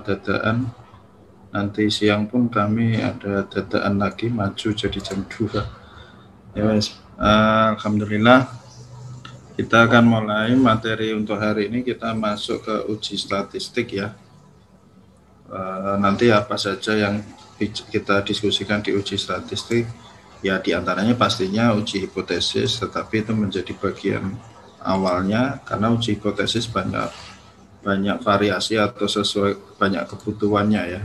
dapat dadaan. Nanti siang pun kami ada dadaan lagi maju jadi jam 2. Ya, alhamdulillah kita akan mulai materi untuk hari ini. Kita masuk ke uji statistik ya. Nanti apa saja yang kita diskusikan di uji statistik, ya diantaranya pastinya uji hipotesis, tetapi itu menjadi bagian awalnya karena uji hipotesis banyak variasi atau sesuai banyak kebutuhannya ya,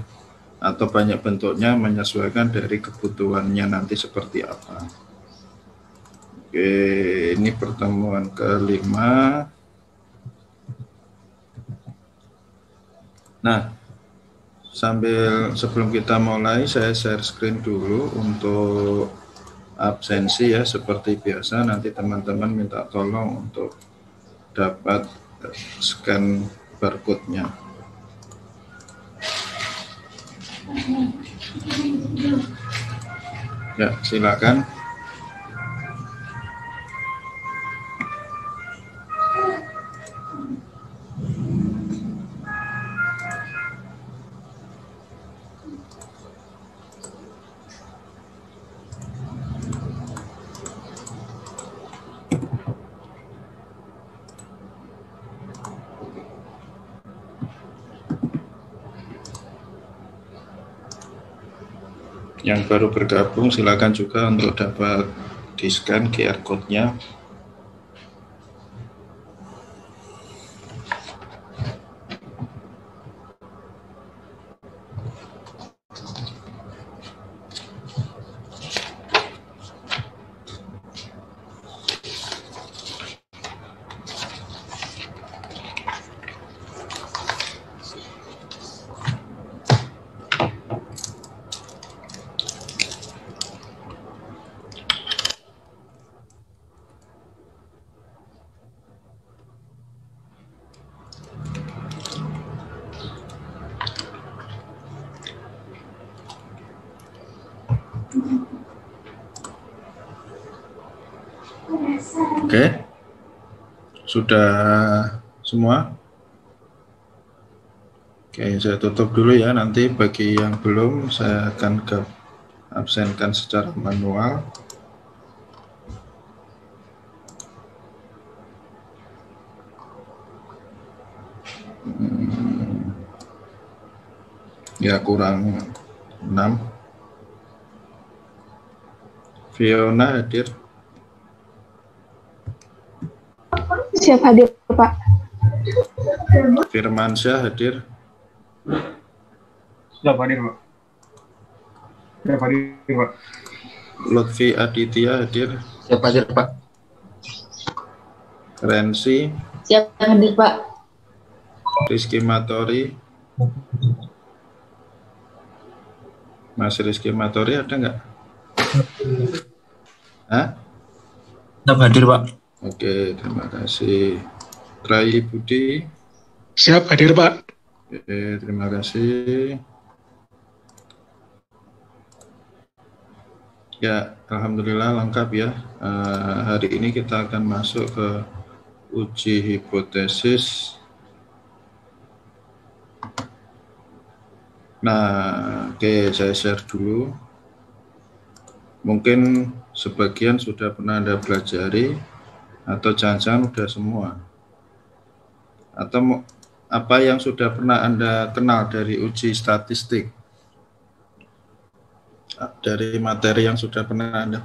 atau banyak bentuknya menyesuaikan dari kebutuhannya nanti seperti apa. Oke, ini pertemuan kelima. Nah, sebelum kita mulai, saya share screen dulu untuk absensi ya, seperti biasa. Nanti teman-teman minta tolong untuk dapat scan barcode-nya. Ya, silakan. Yang baru bergabung silakan juga untuk dapat di-scan QR code-nya. Oke, sudah semua? Oke, saya tutup dulu ya. Nanti bagi yang belum, saya akan absenkan secara manual. Ya, kurang 6. Fiona hadir? Siap hadir, Pak. Firmansyah hadir? Siap hadir, Pak. Siap hadir, Pak. Lutfi Aditya hadir? Siap hadir, Pak. Rensi? Siap hadir, Pak. Rizky Matori? Mas Rizky Matori ada nggak? Hah? Siap hadir, Pak. Oke, terima kasih. Rai Budi? Siap hadir, Pak. Oke, terima kasih. Ya, alhamdulillah lengkap ya. Hari ini kita akan masuk ke uji hipotesis. Nah, oke, saya share dulu. Mungkin sebagian sudah pernah Anda pelajari, atau jangan-jangan sudah semua. Atau apa yang sudah pernah Anda kenal dari uji statistik? Dari materi yang sudah pernah Anda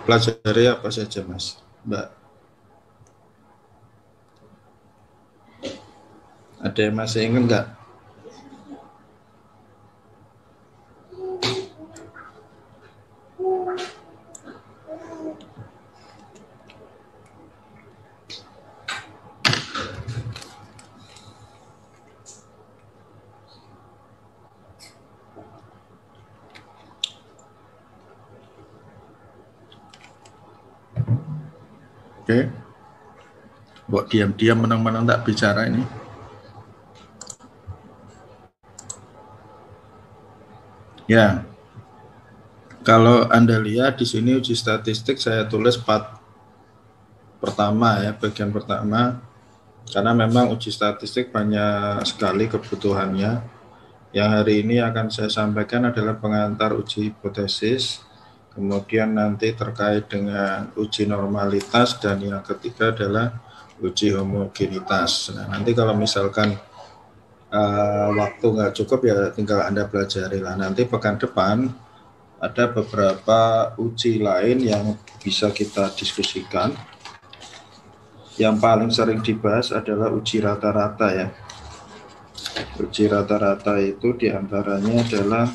pelajari apa saja, Mas, Mbak? Ada yang masih ingat nggak? Oke, buat diam-diam menang-menang tak bicara ini. Ya, kalau Anda lihat di sini uji statistik saya tulis part pertama ya, bagian pertama, karena memang uji statistik banyak sekali kebutuhannya. Yang hari ini akan saya sampaikan adalah pengantar uji hipotesis, kemudian nanti terkait dengan uji normalitas, dan yang ketiga adalah uji homogenitas. Nah, nanti kalau misalkan waktu nggak cukup ya tinggal Anda pelajari lah. Nanti pekan depan ada beberapa uji lain yang bisa kita diskusikan. Yang paling sering dibahas adalah uji rata-rata ya. Uji rata-rata itu diantaranya adalah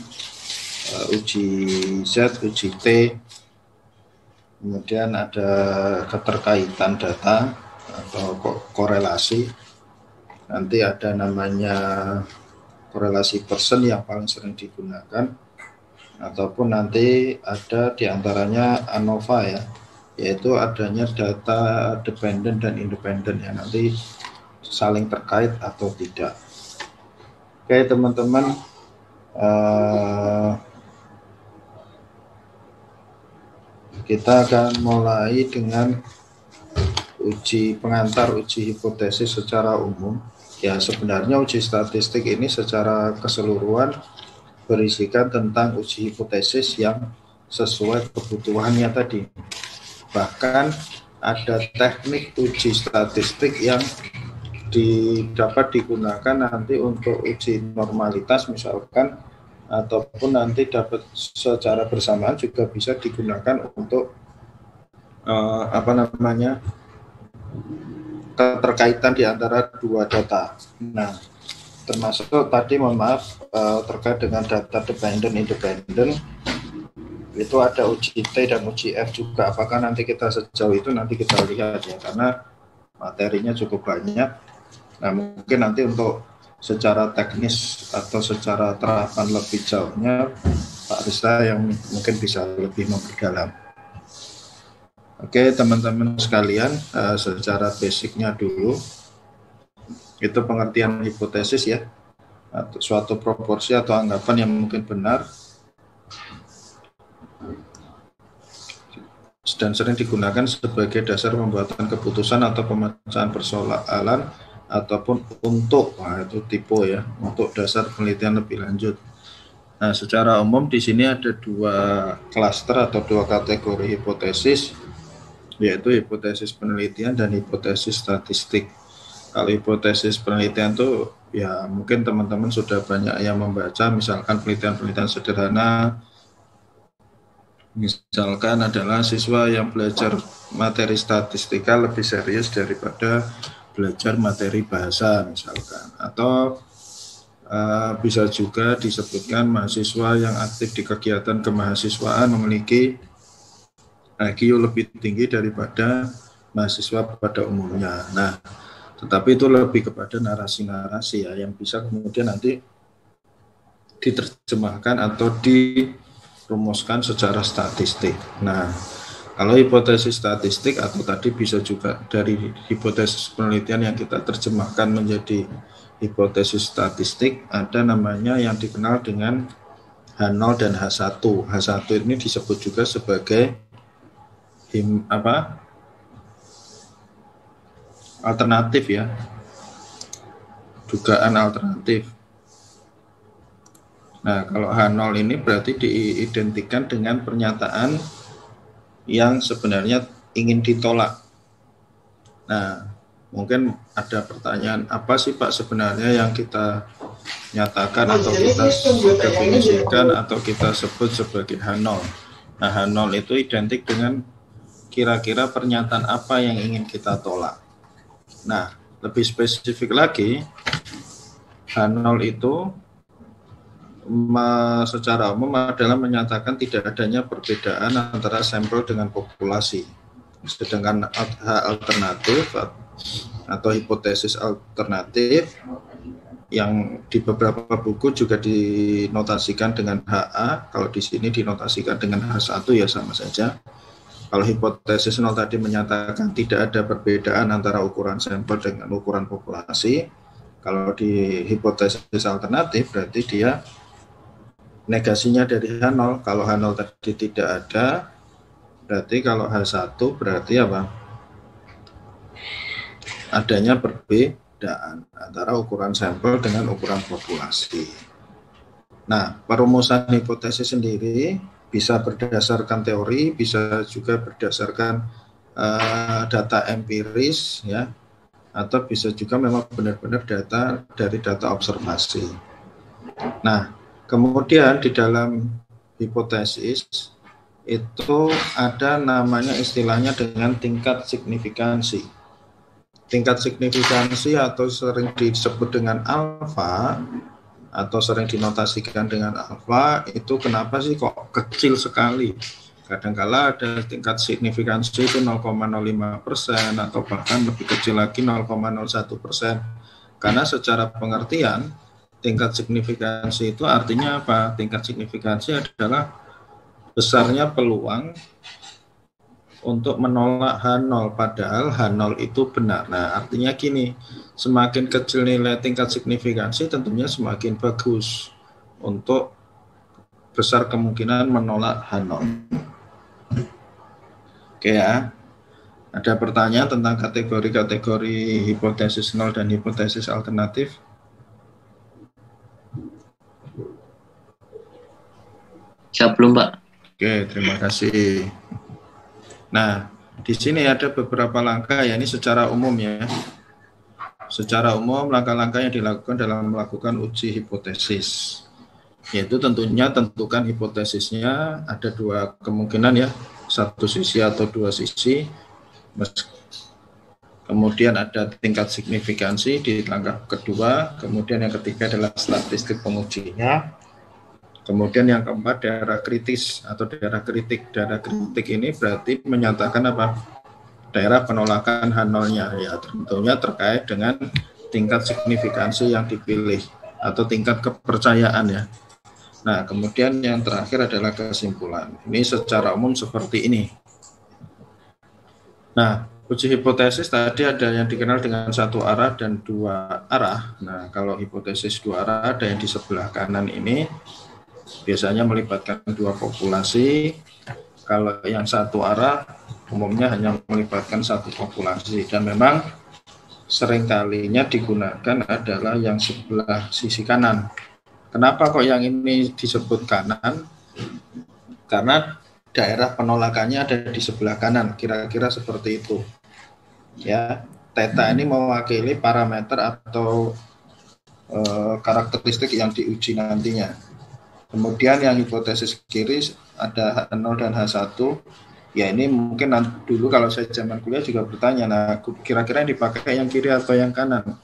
uji Z, uji T, kemudian ada keterkaitan data atau korelasi. Nanti ada namanya korelasi Pearson yang paling sering digunakan, ataupun nanti ada diantaranya ANOVA ya, yaitu adanya data dependent dan independent ya, nanti saling terkait atau tidak. Oke teman-teman, kita akan mulai dengan pengantar uji hipotesis secara umum. Ya, sebenarnya uji statistik ini secara keseluruhan berisikan tentang uji hipotesis yang sesuai kebutuhannya tadi. Bahkan ada teknik uji statistik yang dapat digunakan nanti untuk uji normalitas misalkan, ataupun nanti dapat secara bersamaan juga bisa digunakan untuk keterkaitan di antara dua data. Nah, termasuk tadi terkait dengan data dependent independent, itu ada uji T dan uji F juga. Apakah nanti kita sejauh itu nanti kita lihat ya, karena materinya cukup banyak. Nah, mungkin nanti untuk secara teknis atau secara terapan lebih jauhnya Pak Rista yang mungkin bisa lebih memperdalam. Oke teman-teman sekalian, secara basicnya dulu, itu pengertian hipotesis ya, atau suatu proporsi atau anggapan yang mungkin benar dan sering digunakan sebagai dasar pembuatan keputusan atau pemecahan persoalan, ataupun untuk, itu tipe ya, untuk dasar penelitian lebih lanjut. Nah, secara umum di sini ada dua klaster atau dua kategori hipotesis, yaitu hipotesis penelitian dan hipotesis statistik. Kalau hipotesis penelitian itu ya mungkin teman-teman sudah banyak yang membaca, misalkan penelitian-penelitian sederhana, misalkan adalah siswa yang belajar materi statistika lebih serius daripada belajar materi bahasa misalkan, atau bisa juga disebutkan mahasiswa yang aktif di kegiatan kemahasiswaan memiliki IQ lebih tinggi daripada mahasiswa pada umumnya. Nah, tetapi itu lebih kepada narasi-narasi ya, yang bisa kemudian nanti diterjemahkan atau dirumuskan secara statistik. Nah, kalau hipotesis statistik atau tadi bisa juga dari hipotesis penelitian yang kita terjemahkan menjadi hipotesis statistik, ada namanya yang dikenal dengan H0 dan H1. H1 ini disebut juga sebagai alternatif ya, dugaan alternatif. Nah, kalau H0 ini berarti diidentikan dengan pernyataan yang sebenarnya ingin ditolak. Nah, mungkin ada pertanyaan, apa sih Pak sebenarnya yang kita nyatakan atau kita definisikan atau kita sebut sebagai H0. Nah, H0 itu identik dengan kira-kira pernyataan apa yang ingin kita tolak. Nah, lebih spesifik lagi, H0 itu secara umum adalah menyatakan tidak adanya perbedaan antara sampel dengan populasi. Sedangkan H alternatif atau hipotesis alternatif yang di beberapa buku juga dinotasikan dengan HA, kalau di sini dinotasikan dengan H1 ya sama saja. Kalau hipotesis 0 tadi menyatakan tidak ada perbedaan antara ukuran sampel dengan ukuran populasi. Kalau di hipotesis alternatif berarti dia negasinya dari H0. Kalau H0 tadi tidak ada, berarti kalau H1 berarti apa? Adanya perbedaan antara ukuran sampel dengan ukuran populasi. Nah, perumusan hipotesis sendiri bisa berdasarkan teori, bisa juga berdasarkan data empiris, ya, atau bisa juga memang benar-benar data dari data observasi. Nah, kemudian di dalam hipotesis itu ada namanya istilahnya dengan tingkat signifikansi. Tingkat signifikansi atau sering disebut dengan alfa atau sering dinotasikan dengan alfa itu kenapa sih kok kecil sekali? Kadangkala ada tingkat signifikansi itu 0,05% atau bahkan lebih kecil lagi 0,01%. Karena secara pengertian tingkat signifikansi itu artinya apa? Tingkat signifikansi adalah besarnya peluang untuk menolak H0, padahal H0 itu benar. Nah, artinya gini, semakin kecil nilai tingkat signifikansi tentunya semakin bagus untuk besar kemungkinan menolak H0. Oke ya, ada pertanyaan tentang kategori-kategori hipotesis nol dan hipotesis alternatif? Siap belum, Pak? Oke, terima kasih. Nah, di sini ada beberapa langkah ya, ini secara umum ya. Secara umum, langkah-langkah yang dilakukan dalam melakukan uji hipotesis. Yaitu tentunya tentukan hipotesisnya ada dua kemungkinan ya, satu sisi atau dua sisi. Kemudian ada tingkat signifikansi di langkah kedua. Kemudian yang ketiga adalah statistik pengujinya. Kemudian yang keempat daerah kritis atau daerah kritik. Daerah kritik ini berarti menyatakan apa? Daerah penolakan H0-nya ya, tentunya terkait dengan tingkat signifikansi yang dipilih atau tingkat kepercayaan ya. Nah, kemudian yang terakhir adalah kesimpulan. Ini secara umum seperti ini. Nah, uji hipotesis tadi ada yang dikenal dengan satu arah dan dua arah. Nah, kalau hipotesis dua arah ada yang di sebelah kanan ini biasanya melibatkan dua populasi. Kalau yang satu arah umumnya hanya melibatkan satu populasi, dan memang seringkalinya digunakan adalah yang sebelah sisi kanan. Kenapa kok yang ini disebut kanan? Karena daerah penolakannya ada di sebelah kanan, kira-kira seperti itu. Ya, theta ini mewakili parameter atau karakteristik yang diuji nantinya. Kemudian yang hipotesis kiri ada H0 dan H1. Ya ini mungkin dulu kalau saya zaman kuliah juga bertanya, nah kira-kira yang dipakai yang kiri atau yang kanan?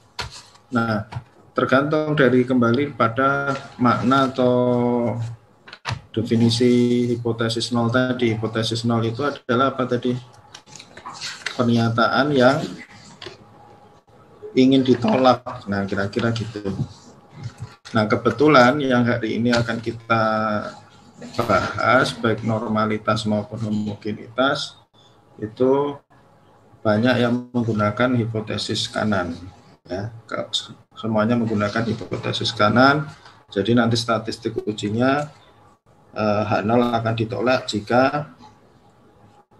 Nah, tergantung dari kembali pada makna atau definisi hipotesis nol tadi. Hipotesis nol itu adalah apa tadi? Pernyataan yang ingin ditolak. Nah, kira-kira gitu. Nah, kebetulan yang hari ini akan kita bahas baik normalitas maupun homogenitas itu banyak yang menggunakan hipotesis kanan ya, semuanya menggunakan hipotesis kanan. Jadi nanti statistik ujinya H0 akan ditolak jika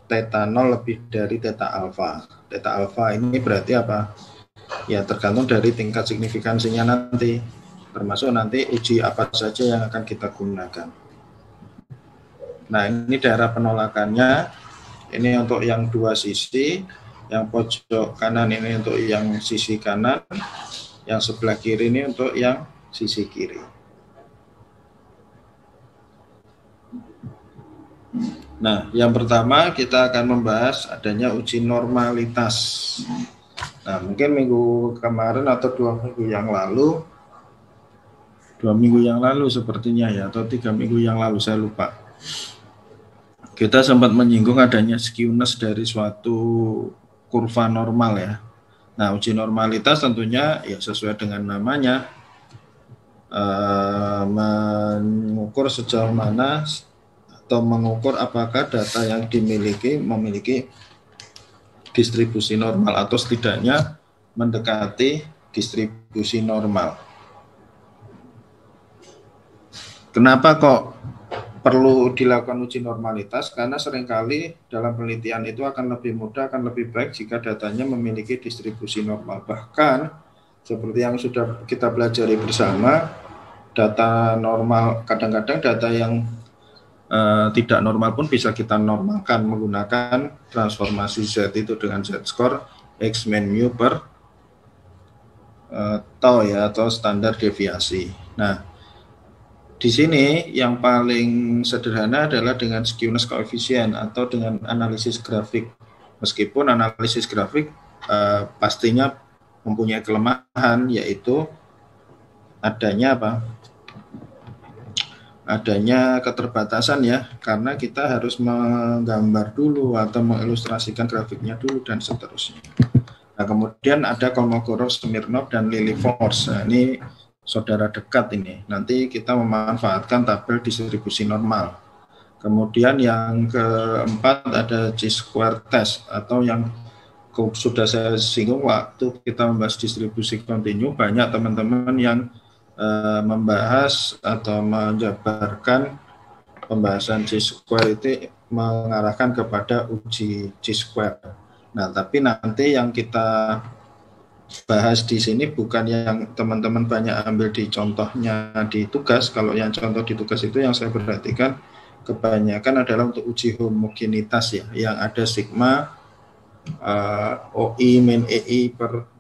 theta 0 lebih dari theta alfa. Theta alfa ini berarti apa? Ya tergantung dari tingkat signifikansinya nanti, termasuk nanti uji apa saja yang akan kita gunakan. Nah, ini daerah penolakannya, ini untuk yang dua sisi, yang pojok kanan ini untuk yang sisi kanan, yang sebelah kiri ini untuk yang sisi kiri. Nah, yang pertama kita akan membahas adanya uji normalitas. Nah, mungkin minggu kemarin atau 2 minggu yang lalu, 2 minggu yang lalu sepertinya ya, atau 3 minggu yang lalu, saya lupa. Kita sempat menyinggung adanya skewness dari suatu kurva normal ya. Nah, uji normalitas tentunya ya sesuai dengan namanya, mengukur sejauh mana atau mengukur apakah data yang memiliki distribusi normal atau setidaknya mendekati distribusi normal. Kenapa kok perlu dilakukan uji normalitas? Karena seringkali dalam penelitian itu akan lebih mudah, akan lebih baik jika datanya memiliki distribusi normal. Bahkan seperti yang sudah kita pelajari bersama, data normal, kadang-kadang data yang tidak normal pun bisa kita normalkan menggunakan transformasi Z itu dengan Z-score X min mu per tau ya, atau standar deviasi. Nah, di sini yang paling sederhana adalah dengan skewness coefficient atau dengan analisis grafik. Meskipun analisis grafik pastinya mempunyai kelemahan, yaitu adanya adanya keterbatasan ya, karena kita harus menggambar dulu atau mengilustrasikan grafiknya dulu dan seterusnya. Nah, kemudian ada Kolmogorov, Smirnov, dan Lilliefors. Nah, ini saudara dekat ini. Nanti kita memanfaatkan tabel distribusi normal. Kemudian yang keempat ada Chi-square test, atau yang sudah saya singgung waktu kita membahas distribusi kontinu. Banyak teman-teman yang membahas atau menjabarkan pembahasan Chi-square itu mengarahkan kepada uji Chi-square. Nah, tapi nanti yang kita bahas di sini bukan yang teman-teman banyak ambil di contohnya di tugas. Kalau yang contoh di tugas itu yang saya perhatikan kebanyakan adalah untuk uji homogenitas ya, yang ada sigma OI min EI per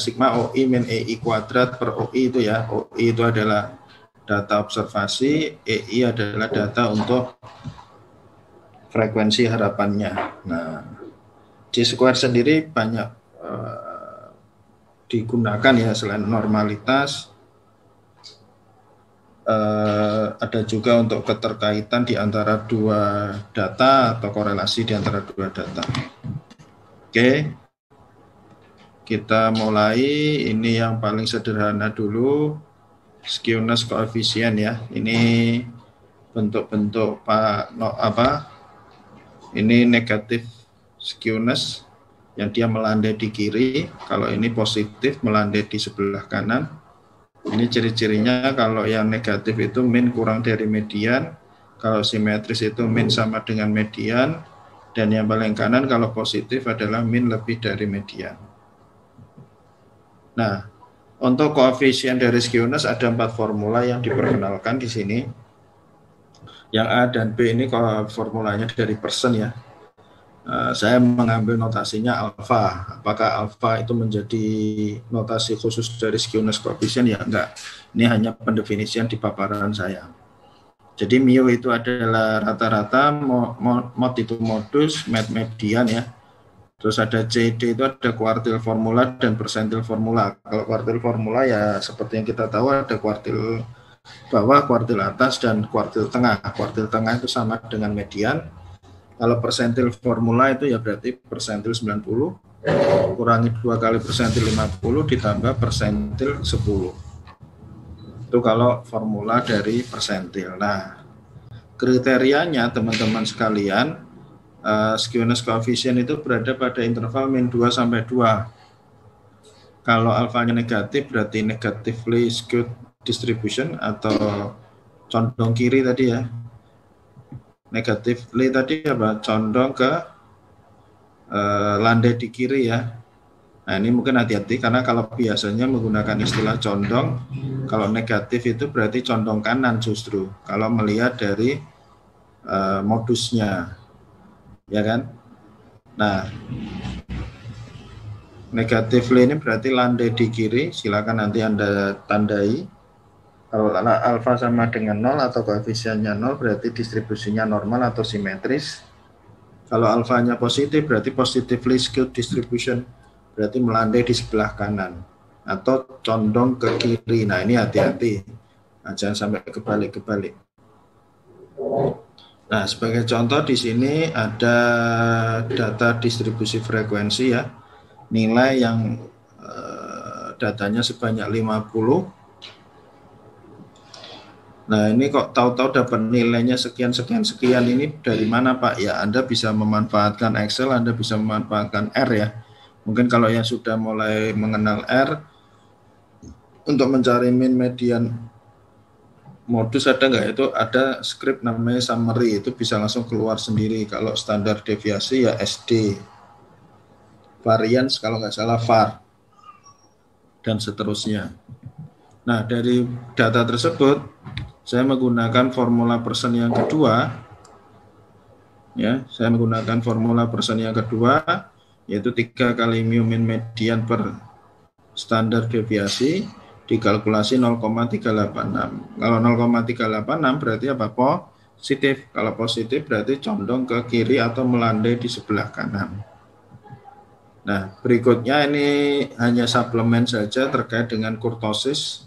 sigma OI min EI kuadrat per OI itu ya. OI itu adalah data observasi, EI adalah data untuk frekuensi harapannya. Nah, Chi-square sendiri banyak digunakan ya, selain normalitas ada juga untuk keterkaitan di antara dua data atau korelasi di antara dua data. Oke. Kita mulai, ini yang paling sederhana dulu, skewness coefficient ya. Ini bentuk-bentuk ini negatif skewness yang dia melandai di kiri. Kalau ini positif melandai di sebelah kanan. Ini ciri-cirinya, kalau yang negatif itu min kurang dari median, kalau simetris itu min sama dengan median, dan yang paling kanan kalau positif adalah min lebih dari median. Nah, untuk koefisien dari skewness ada 4 formula yang diperkenalkan di sini. Yang A dan B ini kalau formulanya dari persen ya. Saya mengambil notasinya alfa. Apakah alfa itu menjadi notasi khusus dari skewness coefficient? Ya enggak. Ini hanya pendefinisian di paparan saya. Jadi mu itu adalah rata-rata, mod itu modus, median ya. Terus ada CD itu ada kuartil formula dan persentil formula. Kalau kuartil formula ya seperti yang kita tahu ada kuartil bawah, kuartil atas, dan kuartil tengah. Kuartil tengah itu sama dengan median. Kalau persentil formula itu ya berarti persentil 90 kurangi 2 kali persentil 50 ditambah persentil 10. Itu kalau formula dari persentil. Nah, kriterianya teman-teman sekalian, skewness coefficient itu berada pada interval min 2 sampai 2. Kalau alfanya negatif berarti negatively skewed distribution atau condong kiri tadi ya. Negatively tadi apa? Condong ke landai di kiri ya. Nah, ini mungkin hati-hati karena kalau biasanya menggunakan istilah condong, kalau negatif itu berarti condong kanan justru. Kalau melihat dari modusnya. Ya kan? Nah, negatively ini berarti landai di kiri, silakan nanti Anda tandai. Kalau alfa sama dengan 0 atau koefisiennya 0 berarti distribusinya normal atau simetris. Kalau alfanya positif berarti positively skewed distribution, berarti melandai di sebelah kanan atau condong ke kiri. Nah, ini hati-hati. Nah, jangan sampai kebalik-kebalik. Nah, sebagai contoh di sini ada data distribusi frekuensi ya. Nilai yang datanya sebanyak 50. Nah, ini kok tahu-tahu dapat nilainya sekian ini dari mana Pak? Ya, Anda bisa memanfaatkan Excel, Anda bisa memanfaatkan R ya. Mungkin kalau yang sudah mulai mengenal R, untuk mencari min, median, modus ada nggak? Itu ada script namanya summary, itu bisa langsung keluar sendiri. Kalau standar deviasi ya SD, variance kalau nggak salah var, dan seterusnya. Nah, dari data tersebut saya menggunakan formula persen yang kedua. Ya, saya menggunakan formula persen yang kedua, yaitu 3 kali mu min median per standar deviasi dikalkulasi 0,386. Kalau 0,386 berarti apa? Positif. Kalau positif berarti condong ke kiri atau melandai di sebelah kanan. Nah, berikutnya ini hanya suplemen saja terkait dengan kurtosis.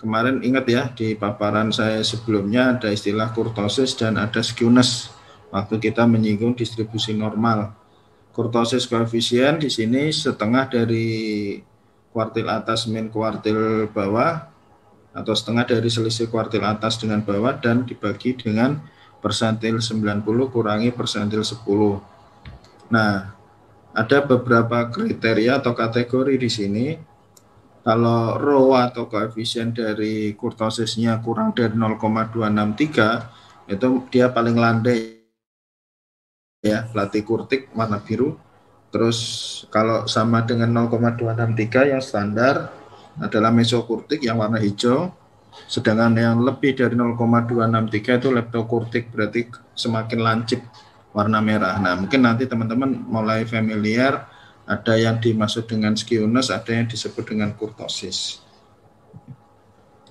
Kemarin ingat ya, di paparan saya sebelumnya ada istilah kurtosis dan ada skewness waktu kita menyinggung distribusi normal. Kurtosis koefisien di sini setengah dari kuartil atas min kuartil bawah, atau setengah dari selisih kuartil atas dengan bawah, dan dibagi dengan persentil 90 kurangi persentil 10. Nah, ada beberapa kriteria atau kategori di sini. Kalau rho atau koefisien dari kurtosisnya kurang dari 0,263, itu dia paling landai ya, platykurtik warna biru. Terus kalau sama dengan 0,263 yang standar adalah mesokurtik yang warna hijau. Sedangkan yang lebih dari 0,263 itu leptokurtik, berarti semakin lancip warna merah. Nah, mungkin nanti teman-teman mulai familiar, ada yang dimaksud dengan skewness, ada yang disebut dengan kurtosis.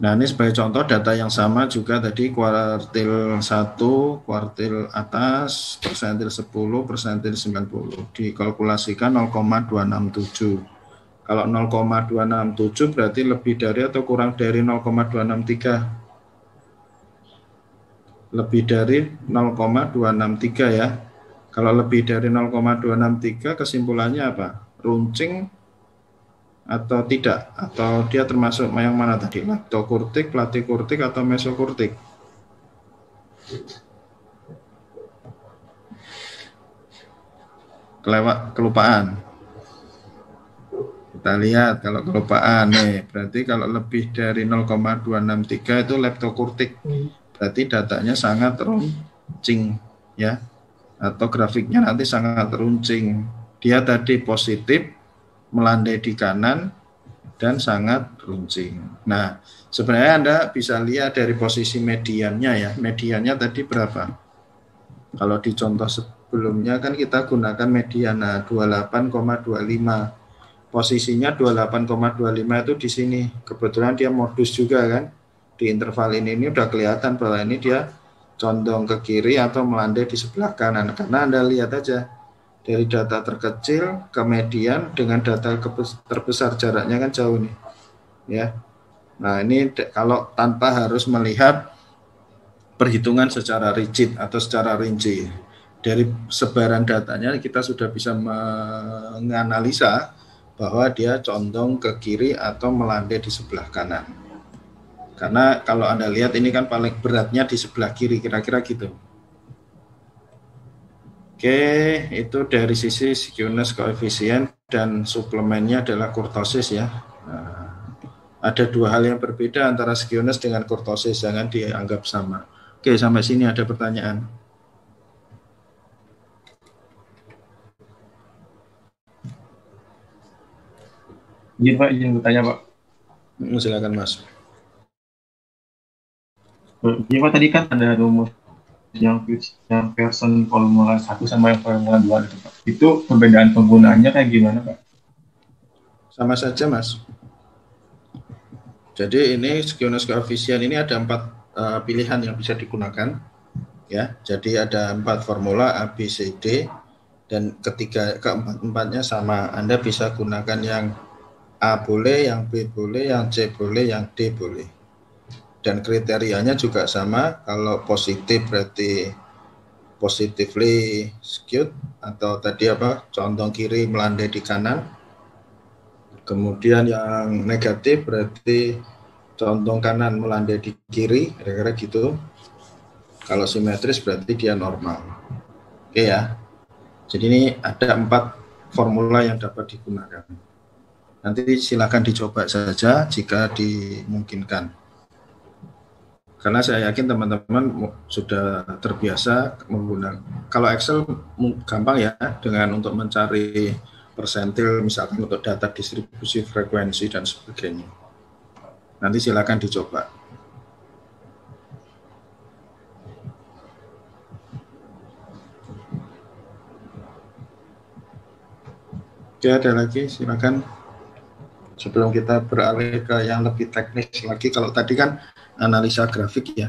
Nah, ini sebagai contoh data yang sama juga tadi kuartil 1, kuartil atas, persentil 10, persentil 90. Dikalkulasikan 0,267. Kalau 0,267 berarti lebih dari atau kurang dari 0,263? Lebih dari 0,263 ya. Kalau lebih dari 0,263 kesimpulannya apa? Runcing atau tidak? Atau dia termasuk yang mana tadi? Leptokurtik, platykurtik, atau mesokurtik? Kelupaan. Kita lihat kalau kelupaan nih, berarti kalau lebih dari 0,263 itu leptokurtik. Berarti datanya sangat runcing ya. Atau grafiknya nanti sangat runcing. Dia tadi positif, melandai di kanan, dan sangat runcing. Nah, sebenarnya Anda bisa lihat dari posisi mediannya ya. Mediannya tadi berapa? Kalau di contoh sebelumnya kan kita gunakan median 28,25. Posisinya 28,25 itu di sini. Kebetulan dia modus juga kan. Di interval ini udah kelihatan bahwa ini dia condong ke kiri atau melandai di sebelah kanan. Karena Anda lihat aja dari data terkecil ke median dengan data terbesar jaraknya kan jauh nih. Ya. Nah, ini kalau tanpa harus melihat perhitungan secara rigid atau secara rinci. Dari sebaran datanya kita sudah bisa menganalisa bahwa dia condong ke kiri atau melandai di sebelah kanan. Karena kalau Anda lihat ini kan paling beratnya di sebelah kiri, kira-kira gitu. Oke, itu dari sisi skewness koefisien, dan suplemennya adalah kurtosis ya. Nah, ada dua hal yang berbeda antara skewness dengan kurtosis, jangan dianggap sama. Oke, sampai sini ada pertanyaan. Iya Pak, izin bertanya Pak. Silakan Mas. Iya Pak, tadi kan ada rumus yang Pearson formula 1 sama yang formula 2 gitu Pak. Itu perbedaan penggunaannya kayak gimana Pak? Sama saja Mas. Jadi ini skewness koefisien ini ada 4 pilihan yang bisa digunakan. Ya, jadi ada 4 formula A, B, C, D, dan keempat-empatnya sama. Anda bisa gunakan yang A boleh, yang B boleh, yang C boleh, yang D boleh. Dan kriterianya juga sama. Kalau positif berarti positively skewed, atau tadi apa, condong kiri melandai di kanan. Kemudian yang negatif berarti condong kanan melandai di kiri, kira-kira gitu. Kalau simetris berarti dia normal. Oke ya. Jadi ini ada 4 formula yang dapat digunakan. Nanti silakan dicoba saja jika dimungkinkan. Karena saya yakin teman-teman sudah terbiasa menggunakan. Kalau Excel gampang ya, dengan untuk mencari persentil, misalkan untuk data distribusi frekuensi dan sebagainya. Nanti silakan dicoba. Oke, ada lagi, silakan. Sebelum kita beralih ke yang lebih teknis lagi, kalau tadi kan analisa grafik ya.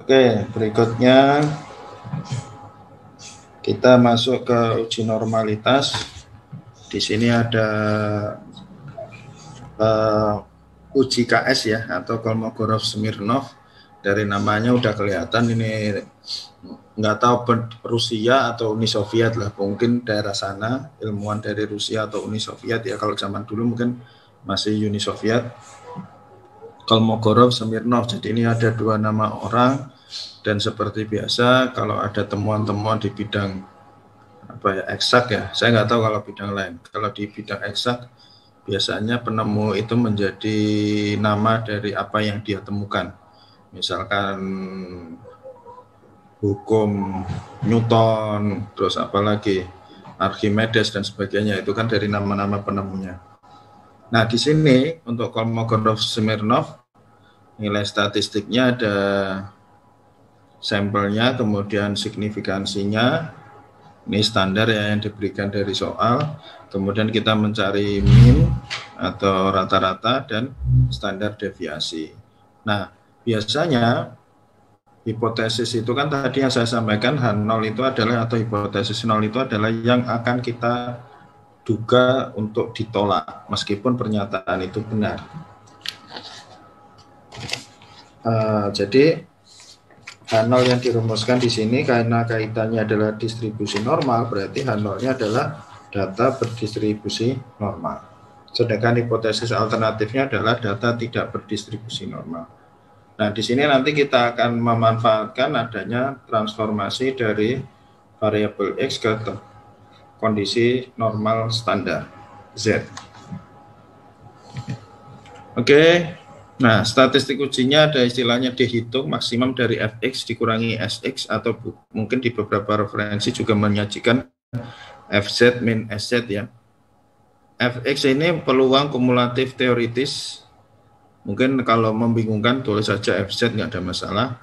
Oke, berikutnya kita masuk ke uji normalitas. Di sini ada uji KS ya, atau Kolmogorov-Smirnov. Dari namanya udah kelihatan ini nggak tahu Rusia atau Uni Soviet lah, mungkin daerah sana, ilmuwan dari Rusia atau Uni Soviet ya. Kalau zaman dulu mungkin masih Uni Soviet. Kolmogorov-Smirnov. Jadi ini ada dua nama orang, dan seperti biasa kalau ada temuan-temuan di bidang eksak ya, saya nggak tahu kalau bidang lain. Kalau di bidang eksak biasanya penemu itu menjadi nama dari apa yang dia temukan. Misalkan hukum Newton, terus apalagi Archimedes dan sebagainya, itu kan dari nama-nama penemunya. Nah, di sini untuk Kolmogorov-Smirnov nilai statistiknya ada sampelnya, kemudian signifikansinya, ini standar ya yang diberikan dari soal, kemudian kita mencari mean atau rata-rata dan standar deviasi. Nah, biasanya hipotesis itu kan tadi yang saya sampaikan, H0 itu adalah, atau hipotesis 0 itu adalah yang akan kita duga untuk ditolak meskipun pernyataan itu benar. Jadi H0 yang dirumuskan di sini karena kaitannya adalah distribusi normal, berarti H0-nya adalah data berdistribusi normal. Sedangkan hipotesis alternatifnya adalah data tidak berdistribusi normal. Nah, di sini nanti kita akan memanfaatkan adanya transformasi dari variabel X ke kondisi normal standar Z. Oke. Nah, statistik ujinya ada istilahnya dihitung maksimum dari Fx dikurangi Sx, atau mungkin di beberapa referensi juga menyajikan Fz min Sz ya. Fx ini peluang kumulatif teoritis. Mungkin kalau membingungkan tulis saja Fz, nggak ada masalah.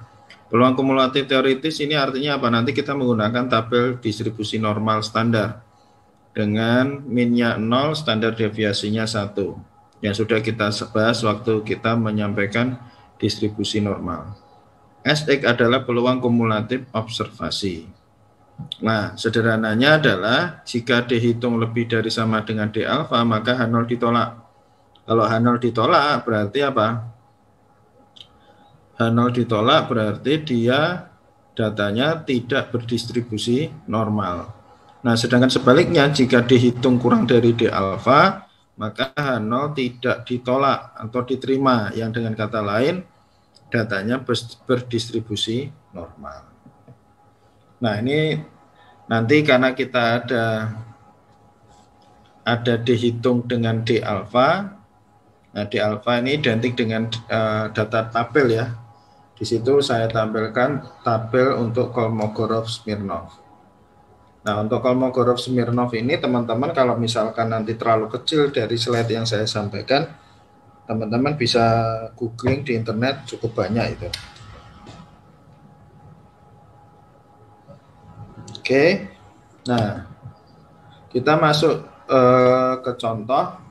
Peluang kumulatif teoritis ini artinya apa? Nanti kita menggunakan tabel distribusi normal standar dengan minnya 0, standar deviasinya 1. Yang sudah kita bahas waktu kita menyampaikan distribusi normal. Sx adalah peluang kumulatif observasi. Nah, sederhananya adalah jika dihitung lebih dari sama dengan D alfa, maka H0 ditolak. Kalau H0 ditolak berarti apa? H0 ditolak berarti dia datanya tidak berdistribusi normal. Nah, sedangkan sebaliknya jika dihitung kurang dari D alfa, maka H0 tidak ditolak atau diterima, yang dengan kata lain datanya berdistribusi normal. Nah, ini nanti karena kita ada dihitung dengan D alfa. Nah, D alfa ini identik dengan data tabel ya. Di situ saya tampilkan tabel untuk Kolmogorov-Smirnov. Nah, untuk Kolmogorov-Smirnov ini teman-teman kalau misalkan nanti terlalu kecil dari slide yang saya sampaikan, teman-teman bisa googling di internet, cukup banyak itu. Oke. Nah, kita masuk ke contoh.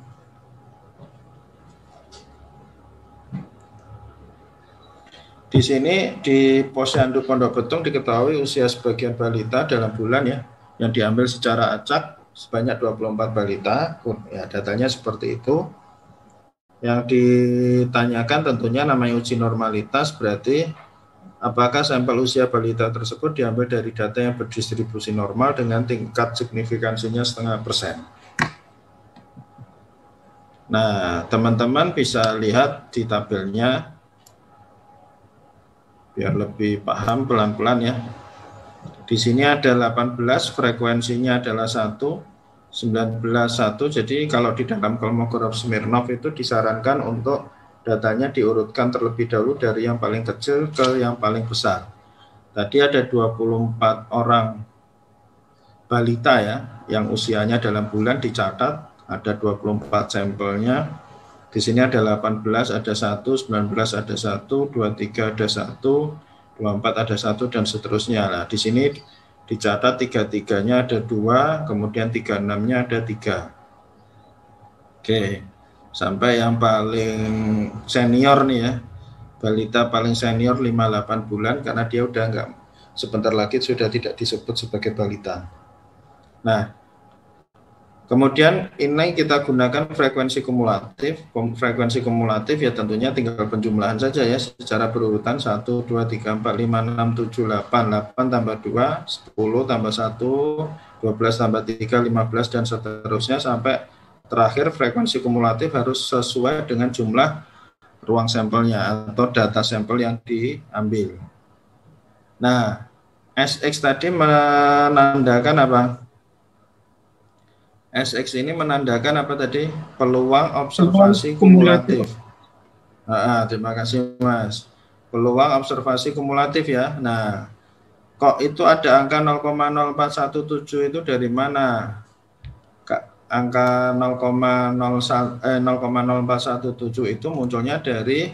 Di sini di Posyandu Pondok Betung diketahui usia sebagian balita dalam bulan ya, yang diambil secara acak sebanyak 24 balita, ya datanya seperti itu. Yang ditanyakan tentunya namanya uji normalitas, berarti apakah sampel usia balita tersebut diambil dari data yang berdistribusi normal dengan tingkat signifikansinya 0,5%. Nah, teman-teman bisa lihat di tabelnya, biar lebih paham pelan-pelan ya. Di sini ada 18, frekuensinya adalah 1, 19 1. Jadi kalau di dalam Kolmogorov-Smirnov itu disarankan untuk datanya diurutkan terlebih dahulu dari yang paling kecil ke yang paling besar. Tadi ada 24 orang balita ya, yang usianya dalam bulan dicatat, ada 24 sampelnya. Di sini ada 18, ada 1, 19 ada 1, 23 ada 1, 24 ada 1, dan seterusnya. Nah, di sini dicatat 33-nya ada 2, kemudian 36-nya ada 3. Oke, sampai yang paling senior nih ya, balita paling senior 58 bulan, karena dia udah enggak, sebentar lagi sudah tidak disebut sebagai balita. Nah, kemudian ini kita gunakan frekuensi kumulatif. Frekuensi kumulatif ya tentunya tinggal penjumlahan saja ya, secara berurutan 1, 2, 3, 4, 5, 6, 7, 8, 8 tambah 2, 10 tambah 1, 12 tambah 3, 15, dan seterusnya sampai terakhir frekuensi kumulatif harus sesuai dengan jumlah ruang sampelnya atau data sampel yang diambil. Nah, SX tadi menandakan apa? SX ini menandakan apa tadi? Peluang observasi kumulatif. Terima kasih Mas. Peluang observasi kumulatif ya. Nah, kok itu ada angka 0,0417 itu dari mana? Angka 0,0417 itu munculnya dari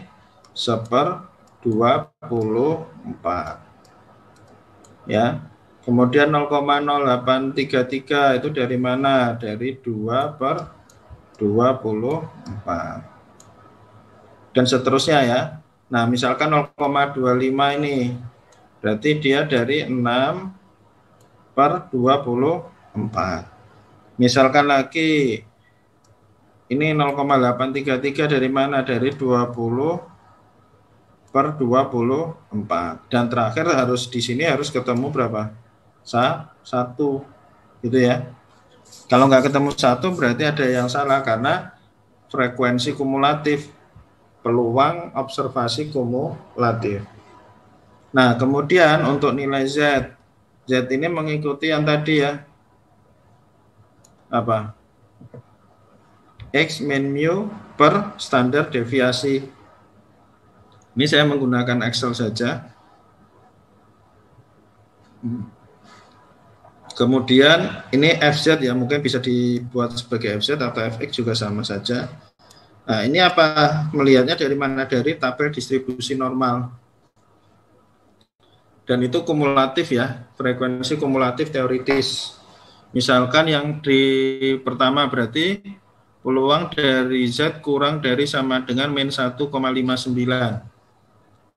1/24 ya. Kemudian 0,0833 itu dari mana? Dari 2/24 dan seterusnya ya. Nah, misalkan 0,25 ini berarti dia dari 6/24. Misalkan lagi ini 0,833 dari mana? Dari 20/24. Dan terakhir harus di sini harus ketemu berapa? 1 gitu ya. Kalau nggak ketemu 1 berarti ada yang salah, karena frekuensi kumulatif, peluang observasi kumulatif. Nah, kemudian untuk nilai Z ini mengikuti yang tadi ya, apa? X min mu per standar deviasi. Ini saya menggunakan Excel saja. Kemudian ini FZ ya, mungkin bisa dibuat sebagai FZ atau FX juga sama saja. Nah, ini apa? Melihatnya dari mana? Dari tabel distribusi normal. Dan itu kumulatif ya, frekuensi kumulatif teoritis. Misalkan yang di pertama berarti peluang dari Z kurang dari sama dengan min 1,59.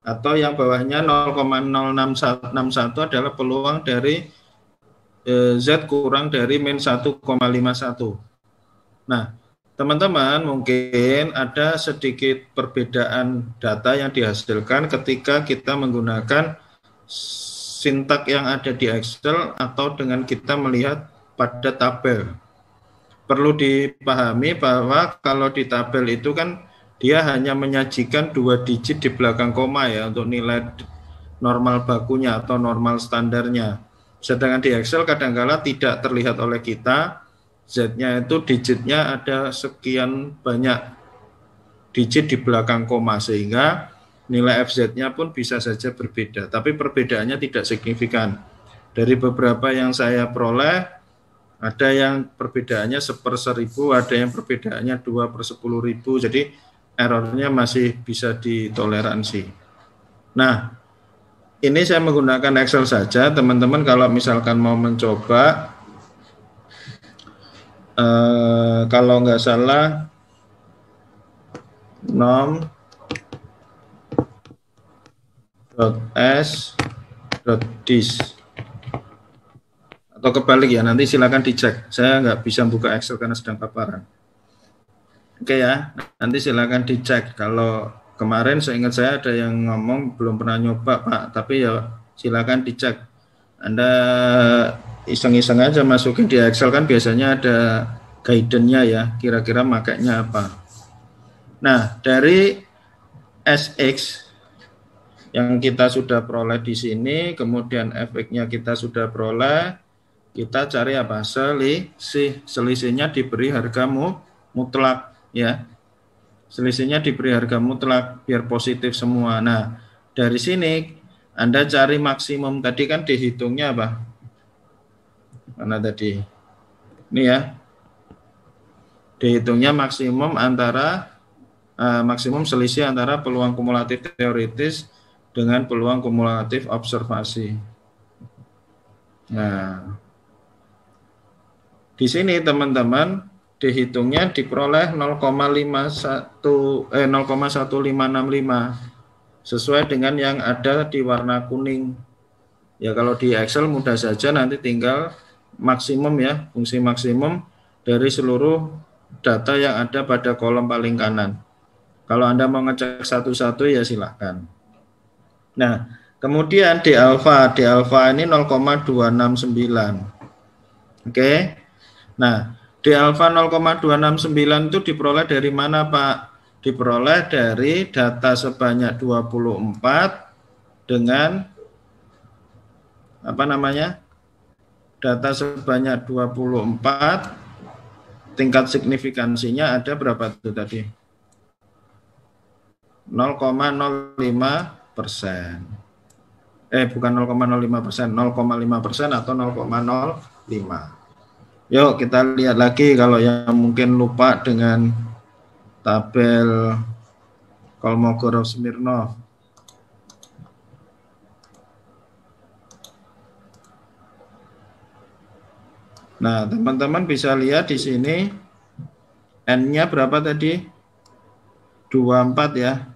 Atau yang bawahnya 0,0661 adalah peluang dari Z kurang dari min 1,51. Nah, teman-teman mungkin ada sedikit perbedaan data yang dihasilkan ketika kita menggunakan sintak yang ada di Excel atau dengan kita melihat pada tabel. Perlu dipahami bahwa kalau di tabel itu kan dia hanya menyajikan 2 digit di belakang koma ya untuk nilai normal bakunya atau normal standarnya. Sedangkan di Excel kadang-kala tidak terlihat oleh kita, Z-nya itu digitnya ada sekian banyak digit di belakang koma, sehingga nilai FZ-nya pun bisa saja berbeda. Tapi perbedaannya tidak signifikan. Dari beberapa yang saya peroleh, ada yang perbedaannya 1/1000, ada yang perbedaannya 2/10.000, jadi errornya masih bisa ditoleransi. Nah, ini saya menggunakan Excel saja. Teman-teman kalau misalkan mau mencoba, kalau nggak salah, nom.s.dis atau kebalik ya, nanti silakan dicek. Saya nggak bisa buka Excel karena sedang paparan. Oke ya, nanti silakan dicek. Kalau kemarin saya ingat saya ada yang ngomong belum pernah nyoba Pak, tapi ya silakan dicek. Anda iseng-iseng aja masukin di Excel, kan biasanya ada guidance-nya ya, kira-kira makanya apa. Nah, dari SX yang kita sudah peroleh di sini, kemudian efeknya kita sudah peroleh, kita cari apa? Selisihnya diberi harga mutlak ya. Selisihnya diberi harga mutlak biar positif semua. Nah, dari sini Anda cari maksimum. Tadi kan dihitungnya apa? Mana tadi? Ini ya. Dihitungnya maksimum maksimum selisih antara peluang kumulatif teoritis dengan peluang kumulatif observasi. Nah, di sini teman-teman dihitungnya diperoleh 0,1565 sesuai dengan yang ada di warna kuning. Ya kalau di Excel mudah saja, nanti tinggal maksimum ya, fungsi maksimum dari seluruh data yang ada pada kolom paling kanan. Kalau Anda mau ngecek satu-satu ya silahkan. Nah, kemudian D alpha ini 0,269. Oke. Nah, D alpha 0,269 itu diperoleh dari mana, Pak? Diperoleh dari data sebanyak 24 dengan apa namanya? Data sebanyak 24, tingkat signifikansinya ada berapa itu tadi? 0,05%. Bukan 0,05%, 0,5% atau 0,05. Yuk kita lihat lagi kalau yang mungkin lupa dengan tabel Kolmogorov-Smirnov. Nah, teman-teman bisa lihat di sini N-nya berapa tadi? 24 ya.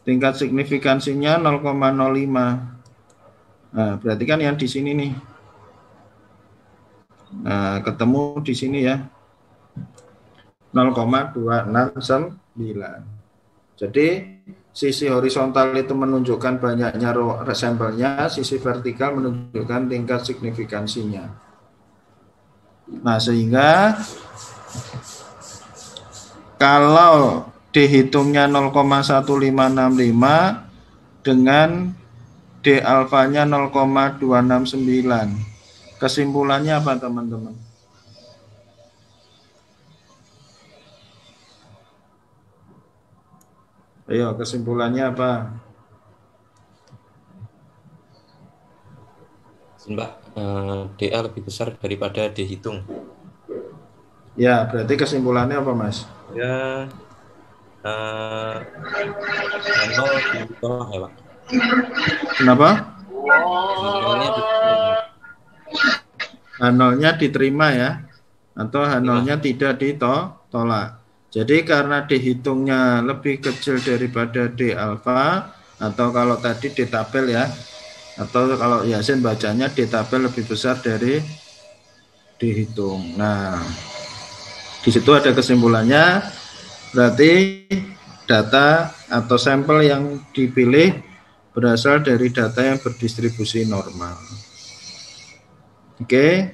Tingkat signifikansinya 0,05. Nah, berarti kan yang di sini nih. Nah, ketemu di sini ya. 0,269. Jadi sisi horizontal itu menunjukkan banyaknya sampelnya, sisi vertikal menunjukkan tingkat signifikansinya. Nah, sehingga kalau dihitungnya 0,1565 dengan D alfanya 0,269. Kesimpulannya apa, teman-teman? Ayo, kesimpulannya apa? Mbak, DA lebih besar daripada dihitung. Ya, berarti kesimpulannya apa, Mas? Ya, 0 ditolak ya, Pak. Kenapa? Nolnya diterima. H0-nya diterima ya, atau H0-nya tidak ditolak. Jadi karena dihitungnya lebih kecil daripada D alfa, atau kalau tadi D tabel ya, atau kalau Yasin bacanya D tabel lebih besar dari dihitung. Nah, di situ ada kesimpulannya, berarti data atau sampel yang dipilih berasal dari data yang berdistribusi normal. Oke,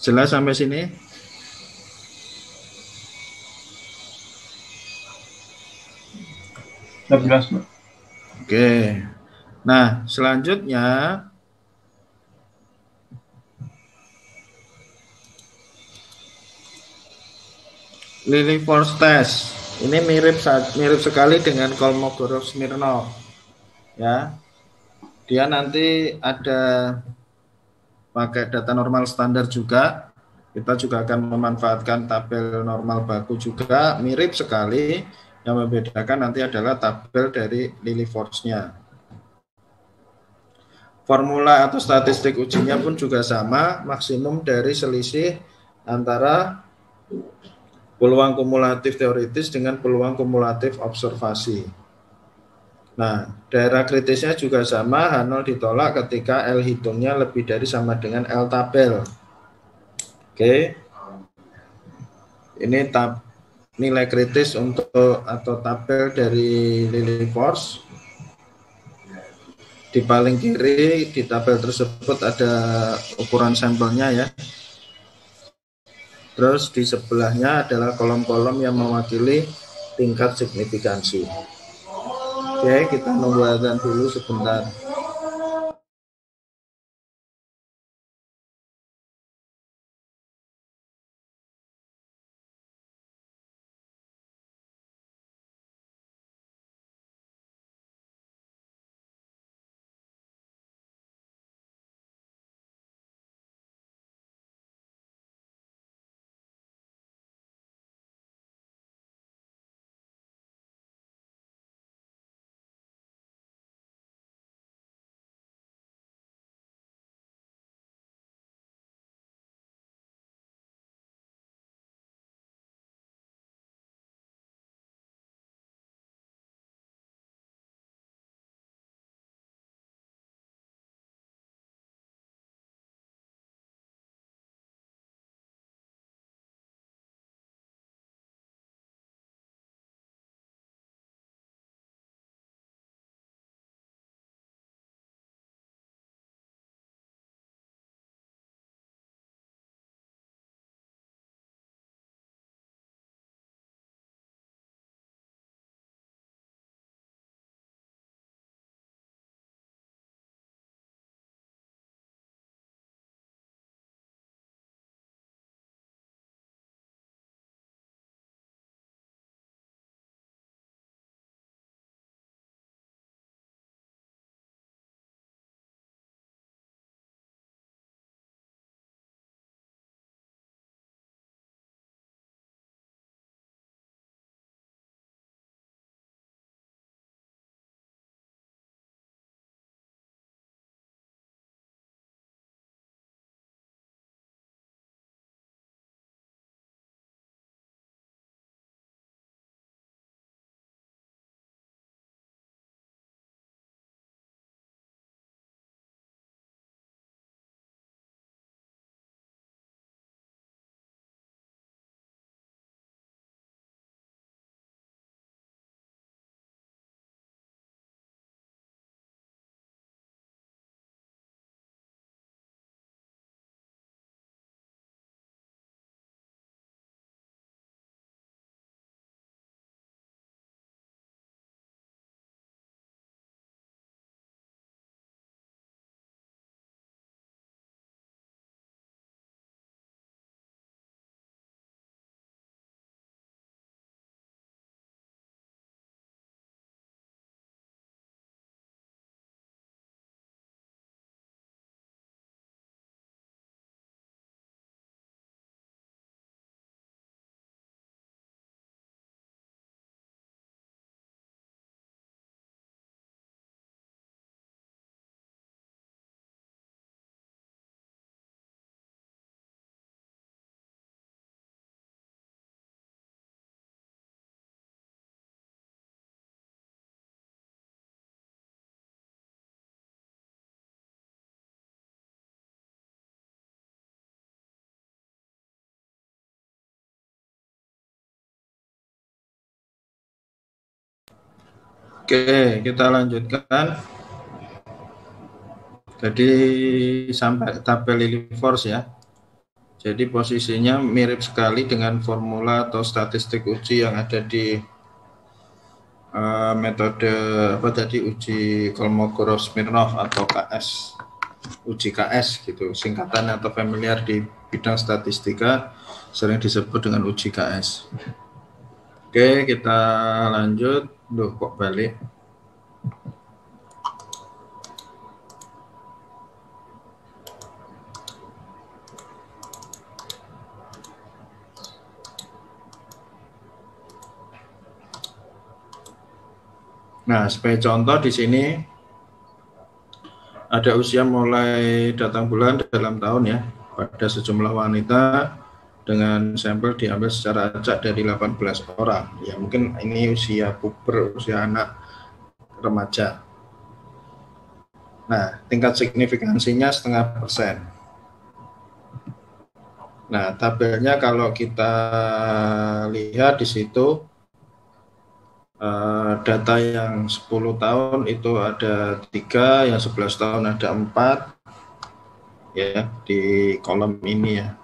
jelas sampai sini? Jelas, Pak. Oke, nah selanjutnya Lilliefors test. Ini mirip sekali dengan Kolmogorov-Smirnov. Ya, dia nanti ada pakai data normal standar juga. Kita juga akan memanfaatkan tabel normal baku juga, mirip sekali. Yang membedakan nanti adalah tabel dari Lilliefors-nya. Formula atau statistik ujinya pun juga sama, maksimum dari selisih antara peluang kumulatif teoritis dengan peluang kumulatif observasi. Nah, daerah kritisnya juga sama, H0 ditolak ketika L hitungnya lebih dari sama dengan L tabel. Oke. Ini nilai kritis untuk atau tabel dari Lilliefors. Di paling kiri di tabel tersebut ada ukuran sampelnya ya. Terus di sebelahnya adalah kolom-kolom yang mewakili tingkat signifikansi. Oke, kita nunggu azan dulu sebentar. Oke, kita lanjutkan. Jadi sampai tabel Lilliefors ya. Jadi posisinya mirip sekali dengan formula atau statistik uji yang ada di metode apa tadi, uji Kolmogorov-Smirnov atau KS, uji KS gitu, singkatan atau familiar di bidang statistika sering disebut dengan uji KS. Oke, kita lanjut. Duh, kok balik? Nah, sebagai contoh di sini ada usia mulai datang bulan dalam tahun ya pada sejumlah wanita dengan sampel diambil secara acak dari 18 orang. Ya mungkin ini usia puber, usia anak remaja. Nah, tingkat signifikansinya 0,5%. Nah, tabelnya kalau kita lihat di situ data yang 10 tahun itu ada 3, yang 11 tahun ada 4 ya di kolom ini ya.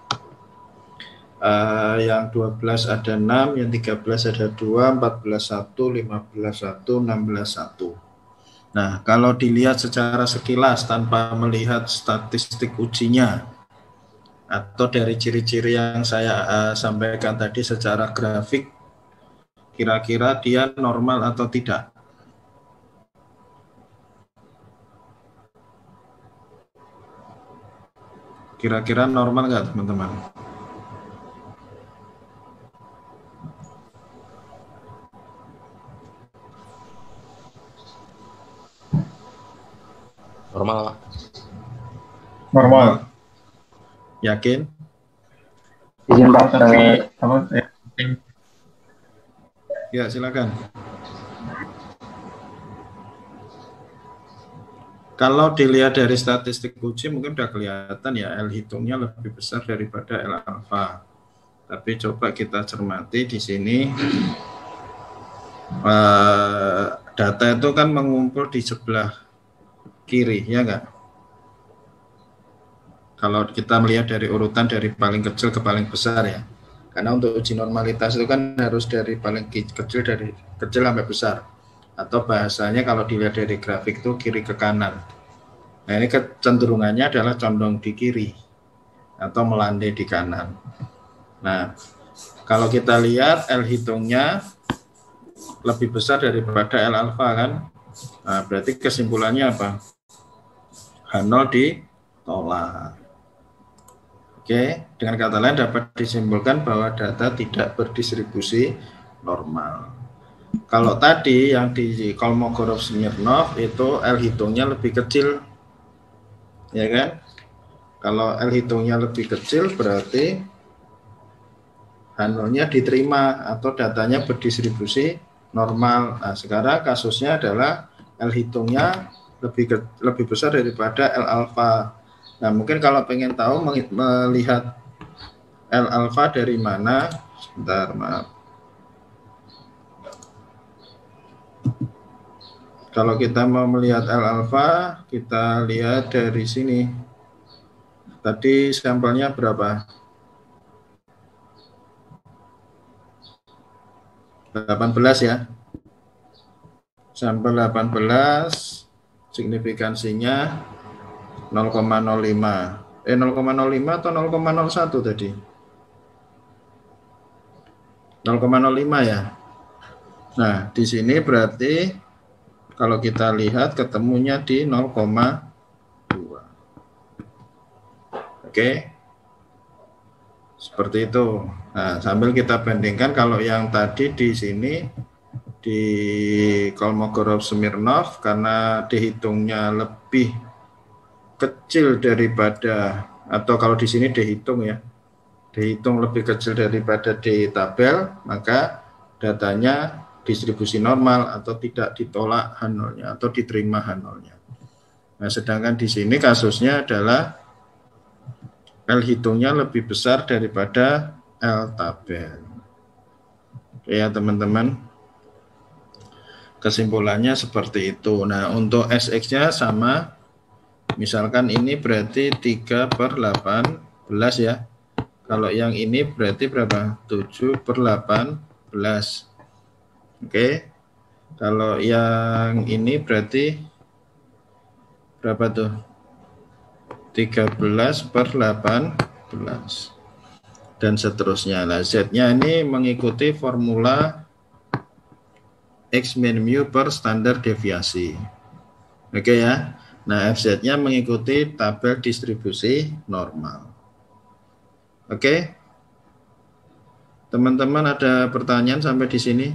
Yang 12 ada 6, yang 13 ada 2, 14 1, 15 1, 16 1. Nah, kalau dilihat secara sekilas tanpa melihat statistik ujinya atau dari ciri-ciri yang saya sampaikan tadi secara grafik, kira-kira dia normal atau tidak? Kira-kira normal nggak teman-teman? Normal, Pak. Normal. Yakin? Izin Pak, Tapi apa? Ya, silakan. Kalau dilihat dari statistik uji mungkin sudah kelihatan ya, L hitungnya lebih besar daripada L alfa. Tapi coba kita cermati di sini, data itu kan mengumpul di sebelah kiri, ya enggak? Kalau kita melihat dari urutan dari paling kecil ke paling besar ya. Karena untuk uji normalitas itu kan harus dari paling kecil sampai besar. Atau bahasanya kalau dilihat dari grafik itu kiri ke kanan. Nah, ini kecenderungannya adalah condong di kiri atau melandai di kanan. Nah, kalau kita lihat L hitungnya lebih besar daripada L alfa kan. Nah, berarti kesimpulannya apa? H0 ditolak. Oke, dengan kata lain dapat disimpulkan bahwa data tidak berdistribusi normal. Kalau tadi yang di Kolmogorov-Smirnov itu L hitungnya lebih kecil, ya kan? Kalau L hitungnya lebih kecil berarti H0-nya diterima atau datanya berdistribusi normal. Nah, sekarang kasusnya adalah L hitungnya lebih besar daripada L alfa. Nah, mungkin kalau pengen tahu melihat L alfa dari mana, sebentar, maaf. Kalau kita mau melihat L alfa, kita lihat dari sini. Tadi sampelnya berapa? 18 ya. Sampel 18, signifikansinya 0,05. 0,05 atau 0,01 tadi? 0,05 ya. Nah, di sini berarti kalau kita lihat ketemunya di 0,2. Oke. Seperti itu. Nah, sambil kita bandingkan kalau yang tadi di sini di Kolmogorov-Smirnov karena dihitungnya lebih kecil daripada, atau kalau di sini dihitung ya, dihitung lebih kecil daripada di tabel, maka datanya distribusi normal atau tidak ditolak H0-nya atau diterima H0-nya. Nah, sedangkan di sini kasusnya adalah L hitungnya lebih besar daripada L tabel. Oke ya teman-teman. Kesimpulannya seperti itu. Nah, untuk SX-nya sama. Misalkan ini berarti 3/18 ya. Kalau yang ini berarti berapa? 7/18. Oke. Kalau yang ini berarti berapa tuh? 13/18 dan seterusnya. Nah, Z-nya ini mengikuti formula X min mu per standar deviasi. Oke ya. Nah, FZ-nya mengikuti tabel distribusi normal. Oke. Teman-teman ada pertanyaan sampai di sini?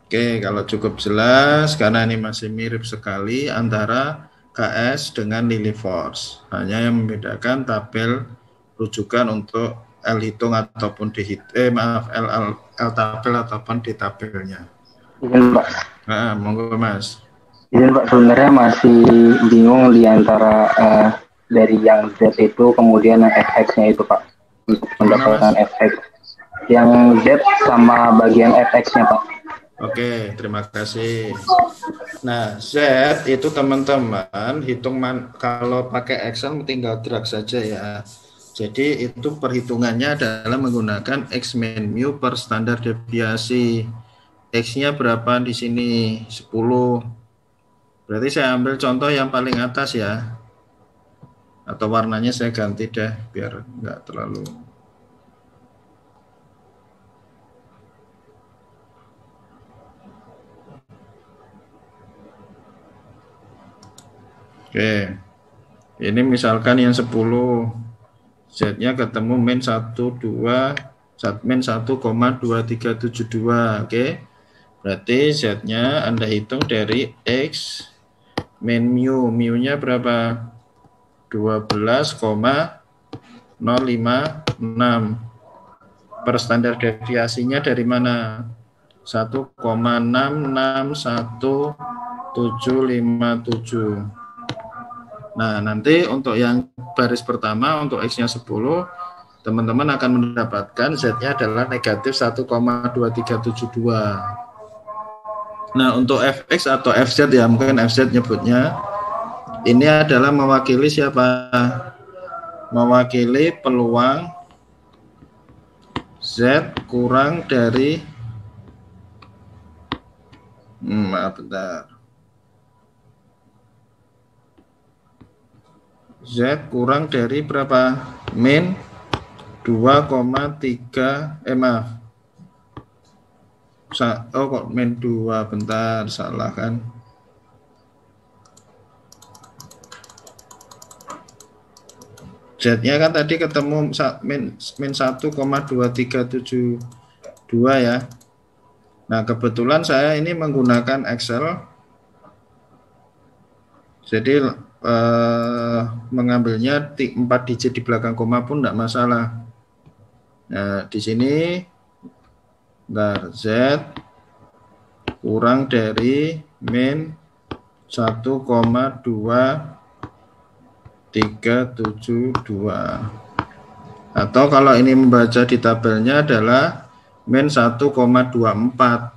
Oke, kalau cukup jelas, karena ini masih mirip sekali antara KS dengan Lillie force. Hanya yang membedakan tabel rujukan untuk L hitung ataupun D L tabel ataupun D tabelnya. Izin Pak. Nah, monggo Mas. Izin Pak, sebenarnya masih bingung di antara dari yang Z itu kemudian yang FX-nya itu Pak. Untuk mendapatkan FX. Yang Z sama bagian FX-nya Pak. Oke, terima kasih. Nah, Z itu teman-teman kalau pakai Excel tinggal drag saja ya. Jadi itu perhitungannya adalah menggunakan X min mu per standar deviasi. X-nya berapa di sini? 10. Berarti saya ambil contoh yang paling atas ya. Atau warnanya saya ganti deh biar enggak terlalu. Oke. Ini misalkan yang 10. Z-nya ketemu min 1,2372. Oke. Berarti Z-nya Anda hitung dari X min mu. Mu-nya berapa? 12,056. Per standar deviasinya dari mana? 1,661,757. Nah, nanti untuk yang baris pertama, untuk X-nya 10, teman-teman akan mendapatkan Z-nya adalah negatif 1,2372. Nah, untuk FX atau FZ ya, mungkin FZ nyebutnya, ini adalah mewakili siapa? Mewakili peluang Z kurang dari, maaf bentar. Z kurang dari berapa? Min 2,3 maaf. Oh kok min 2, bentar, salah kan. Z-nya kan tadi ketemu min 1,2372 ya. Nah, kebetulan saya ini menggunakan Excel. Jadi mengambilnya 4 digit di belakang koma pun tidak masalah. Nah, di sini Z kurang dari min 1,2372. Atau kalau ini membaca di tabelnya adalah min 1,24.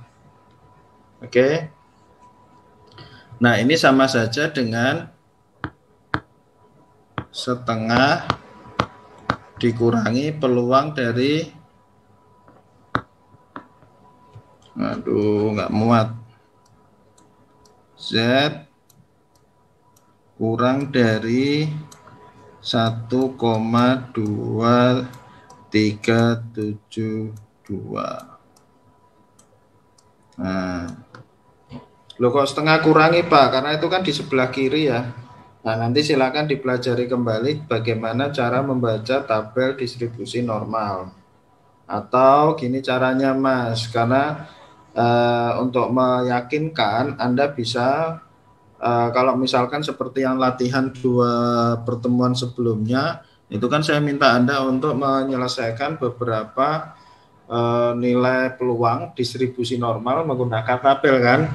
Oke. Nah, ini sama saja dengan setengah dikurangi peluang dari, aduh nggak muat, Z kurang dari 1,2372. Nah, loh kok setengah kurangi Pak? Karena itu kan di sebelah kiri ya. Nah, nanti silakan dipelajari kembali bagaimana cara membaca tabel distribusi normal. Atau gini caranya Mas, karena untuk meyakinkan Anda bisa, kalau misalkan seperti yang latihan 2 pertemuan sebelumnya, itu kan saya minta Anda untuk menyelesaikan beberapa nilai peluang distribusi normal menggunakan tabel kan.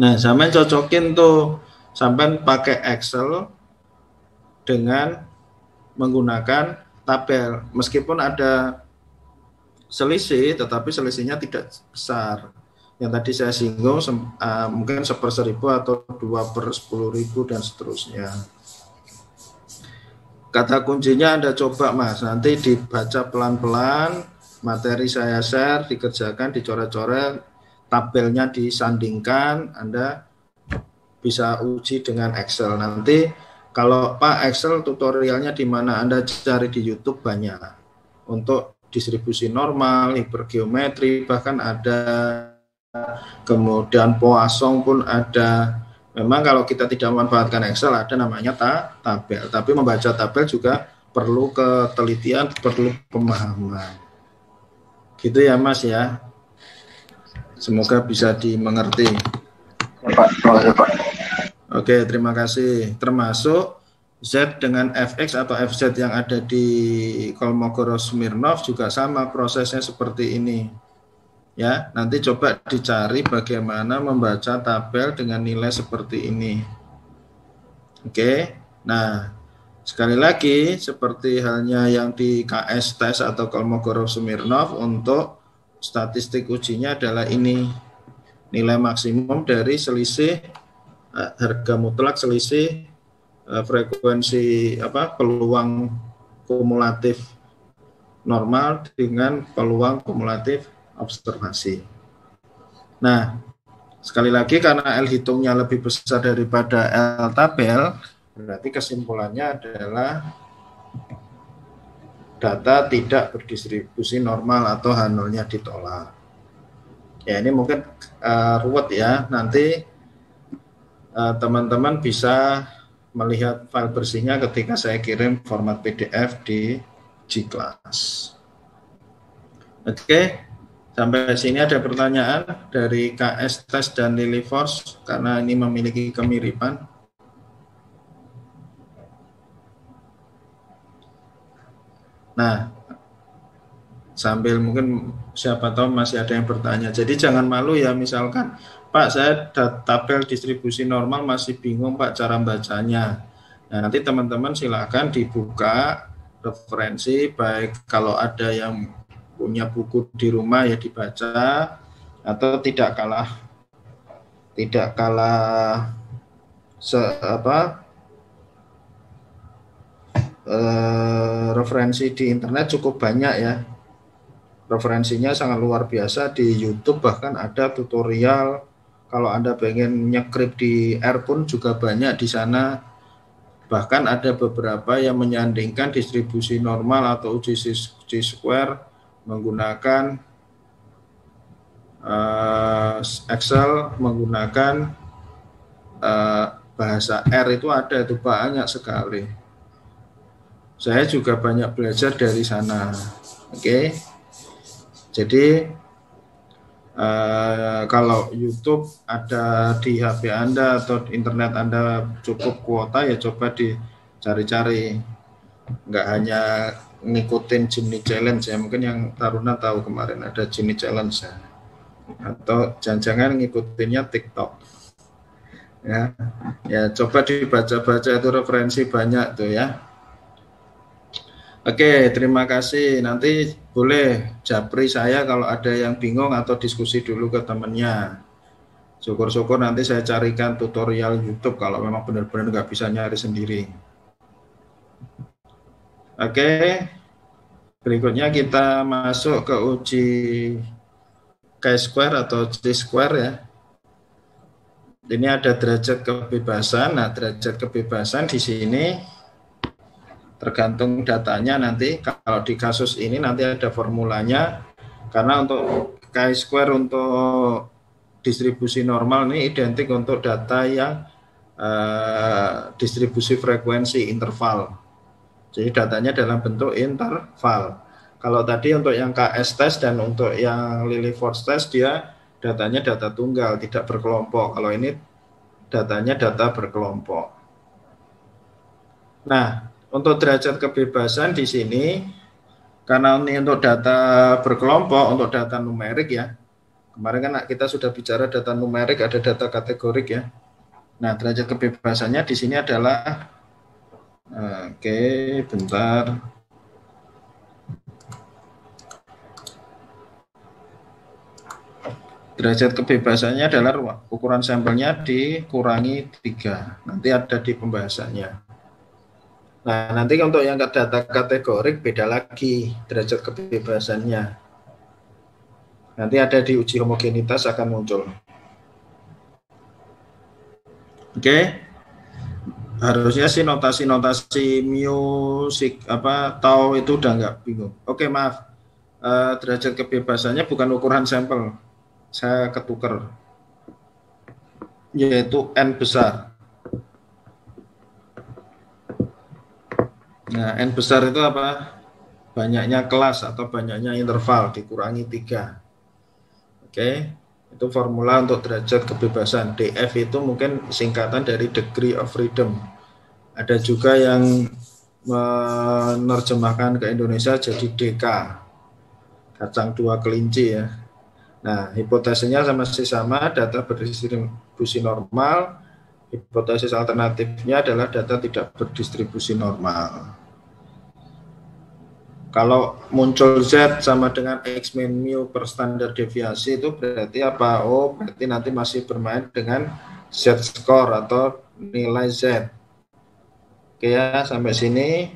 Nah, sampai cocokin tuh, sampai pakai Excel dengan menggunakan tabel. Meskipun ada selisih, tetapi selisihnya tidak besar. Yang tadi saya singgung mungkin 1/1000 atau 2/10.000 dan seterusnya. Kata kuncinya Anda coba Mas, nanti dibaca pelan-pelan, materi saya share, dikerjakan, dicoret-coret, tabelnya disandingkan, Anda bisa uji dengan Excel. Nanti kalau Pak Excel tutorialnya di mana Anda cari di YouTube banyak. Untuk distribusi normal, hipergeometri, bahkan ada, kemudian Poisson pun ada. Memang kalau kita tidak memanfaatkan Excel ada namanya tabel. Tapi membaca tabel juga perlu ketelitian, perlu pemahaman. Gitu ya Mas ya. Semoga bisa dimengerti. Ya, Pak. Terima kasih, Pak. Oke, terima kasih. Termasuk Z dengan Fx atau Fz yang ada di Kolmogorov-Smirnov juga sama prosesnya seperti ini. Ya, nanti coba dicari bagaimana membaca tabel dengan nilai seperti ini. Oke. Nah, sekali lagi seperti halnya yang di KS tes atau Kolmogorov-Smirnov, untuk statistik ujinya adalah ini. Nilai maksimum dari selisih harga mutlak, selisih frekuensi peluang kumulatif normal dengan peluang kumulatif observasi. Nah, sekali lagi karena L hitungnya lebih besar daripada L tabel, berarti kesimpulannya adalah data tidak berdistribusi normal atau H0-nya ditolak. Ya, ini mungkin ruwet ya. Nanti teman-teman bisa melihat file bersihnya ketika saya kirim format PDF di G-Class. Oke, sampai sini ada pertanyaan dari KS Test dan Lily-Force karena ini memiliki kemiripan. Nah, sambil mungkin siapa tahu masih ada yang bertanya. Jadi jangan malu ya, misalkan Pak, saya tabel distribusi normal masih bingung Pak cara bacanya. Nah, nanti teman-teman silakan dibuka referensi, baik kalau ada yang punya buku di rumah ya dibaca, atau tidak kalah referensi di internet cukup banyak ya. Referensinya sangat luar biasa di YouTube, bahkan ada tutorial. Kalau Anda pengen nyekrip di R pun juga banyak di sana. Bahkan ada beberapa yang menyandingkan distribusi normal atau uji square menggunakan Excel, menggunakan bahasa R, itu ada, itu banyak sekali. Saya juga banyak belajar dari sana. Oke. Jadi kalau YouTube ada di HP Anda atau internet Anda cukup kuota, ya coba dicari-cari. Nggak hanya ngikutin Jimny Challenge ya, mungkin yang Taruna tahu kemarin ada Jimny Challenge ya. Atau jangan-jangan ngikutinnya TikTok. Ya coba dibaca-baca, itu referensi banyak tuh ya. Oke, terima kasih. Nanti boleh japri saya kalau ada yang bingung atau diskusi dulu ke temennya. Syukur-syukur nanti saya carikan tutorial YouTube kalau memang benar-benar nggak bisa nyari sendiri. Oke, berikutnya kita masuk ke uji chi-square atau chi-square ya. Ini ada derajat kebebasan. Nah, derajat kebebasan di sini tergantung datanya. Nanti kalau di kasus ini nanti ada formulanya, karena untuk chi-square untuk distribusi normal ini identik untuk data yang distribusi frekuensi interval. Jadi datanya dalam bentuk interval. Kalau tadi untuk yang KS test dan untuk yang Lily-Force test, dia datanya data tunggal, tidak berkelompok. Kalau ini datanya data berkelompok. Nah, untuk derajat kebebasan di sini, karena ini untuk data berkelompok, untuk data numerik ya. Kemarin kan kita sudah bicara data numerik, ada data kategorik ya. Nah, derajat kebebasannya di sini adalah, oke, bentar. Derajat kebebasannya adalah ukuran sampelnya dikurangi 3. Nanti ada di pembahasannya. Nah, nanti untuk yang data kategorik beda lagi derajat kebebasannya. Nanti ada di uji homogenitas akan muncul. Oke. Harusnya sih notasi musik tau itu udah nggak bingung. Oke, maaf. Derajat kebebasannya bukan ukuran sampel. Saya ketuker, yaitu N besar. Nah, N besar itu apa? Banyaknya kelas atau banyaknya interval dikurangi 3. Oke, itu formula untuk derajat kebebasan. DF itu mungkin singkatan dari degree of freedom. Ada juga yang menerjemahkan ke Indonesia jadi DK, kacang 2 kelinci ya. Nah, hipotesisnya masih sama, data berdistribusi normal. Hipotesis alternatifnya adalah data tidak berdistribusi normal. Kalau muncul Z sama dengan X min mu per standar deviasi itu berarti apa? Oh, berarti nanti masih bermain dengan Z score atau nilai Z. Oke ya, sampai sini.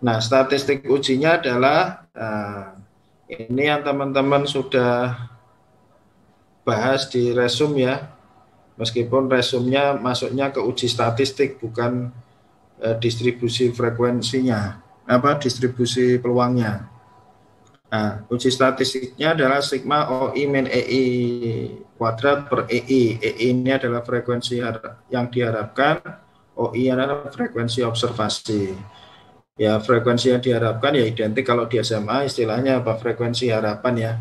Nah, statistik ujinya adalah ini yang teman-teman sudah bahas di resume ya, meskipun resumenya masuknya ke uji statistik bukan distribusi frekuensinya, distribusi peluangnya. Nah, uji statistiknya adalah sigma OI min EI kuadrat per EI. EI ini adalah frekuensi yang diharapkan, OI adalah frekuensi observasi. Ya, frekuensi yang diharapkan ya identik kalau di SMA istilahnya frekuensi harapan ya.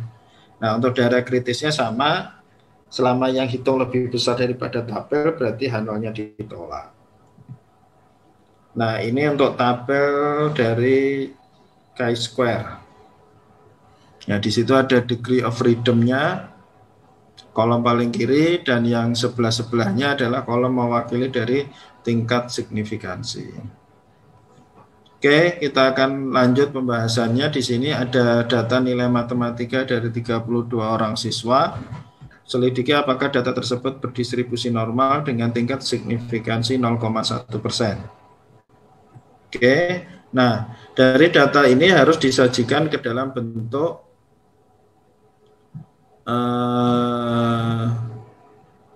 Nah, untuk daerah kritisnya sama, selama yang hitung lebih besar daripada tabel berarti H0-nya ditolak. Nah, ini untuk tabel dari chi-square. Ya, di situ ada degree of freedom-nya, kolom paling kiri, dan yang sebelah-sebelahnya adalah kolom mewakili dari tingkat signifikansi. Oke, kita akan lanjut pembahasannya. Di sini ada data nilai matematika dari 32 orang siswa. Selidiki apakah data tersebut berdistribusi normal dengan tingkat signifikansi 0,1%. Oke, nah dari data ini harus disajikan ke dalam bentuk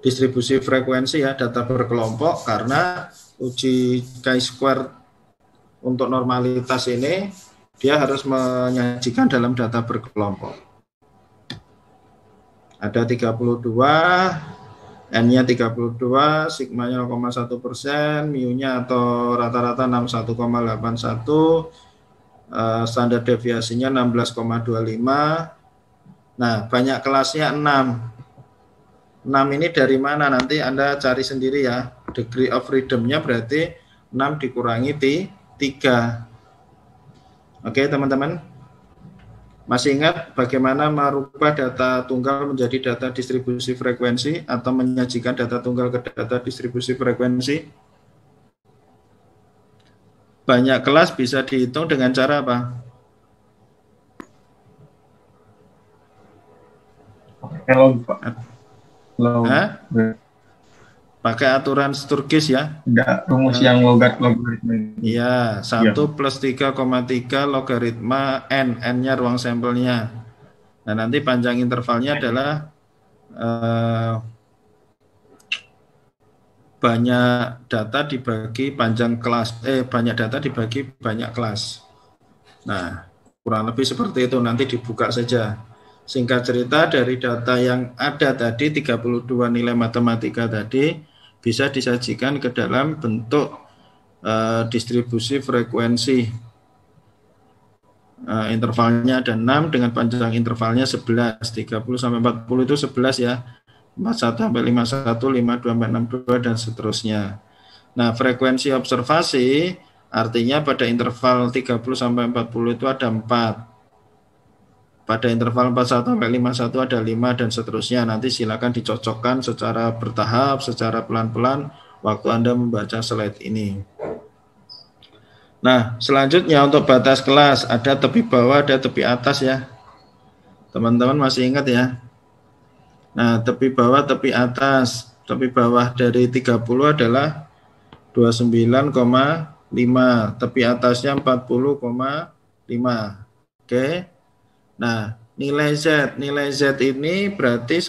distribusi frekuensi ya, data berkelompok, karena uji chi-square untuk normalitas ini dia harus menyajikan dalam data berkelompok. Ada 32, N-nya 32, sigmanya 0,1%, mu-nya atau rata-rata 61,81, standar deviasinya 16,25. Nah, banyak kelasnya 6. 6 ini dari mana? Nanti Anda cari sendiri ya. Degree of freedom-nya berarti 6 dikurangi 3. Oke, teman-teman. Masih ingat bagaimana merubah data tunggal menjadi data distribusi frekuensi atau menyajikan data tunggal ke data distribusi frekuensi? Banyak kelas bisa dihitung dengan cara apa? Pakai aturan Sturgis ya? Ada rumus yang logaritma. Iya, 1 plus 3,3 logaritma N. N-nya ruang sampelnya. Nah, nanti panjang intervalnya adalah banyak data dibagi panjang kelas. Banyak data dibagi banyak kelas. Nah, kurang lebih seperti itu. Nanti dibuka saja. Singkat cerita, dari data yang ada tadi, 32 nilai matematika tadi, bisa disajikan ke dalam bentuk distribusi frekuensi. Intervalnya ada 6 dengan panjang intervalnya 11. 30 sampai 40 itu 11 ya. 41 sampai 51, 52 sampai 62 dan seterusnya. Nah, frekuensi observasi artinya pada interval 30 sampai 40 itu ada 4. Pada interval 41 sampai 51 ada 5 dan seterusnya. Nanti silakan dicocokkan secara bertahap, secara pelan-pelan waktu Anda membaca slide ini. Nah, selanjutnya untuk batas kelas ada tepi bawah, ada tepi atas ya. Teman-teman masih ingat ya? Nah, tepi bawah, tepi atas. Tepi bawah dari 30 adalah 29,5. Tepi atasnya 40,5. Oke. Nah, nilai Z ini berarti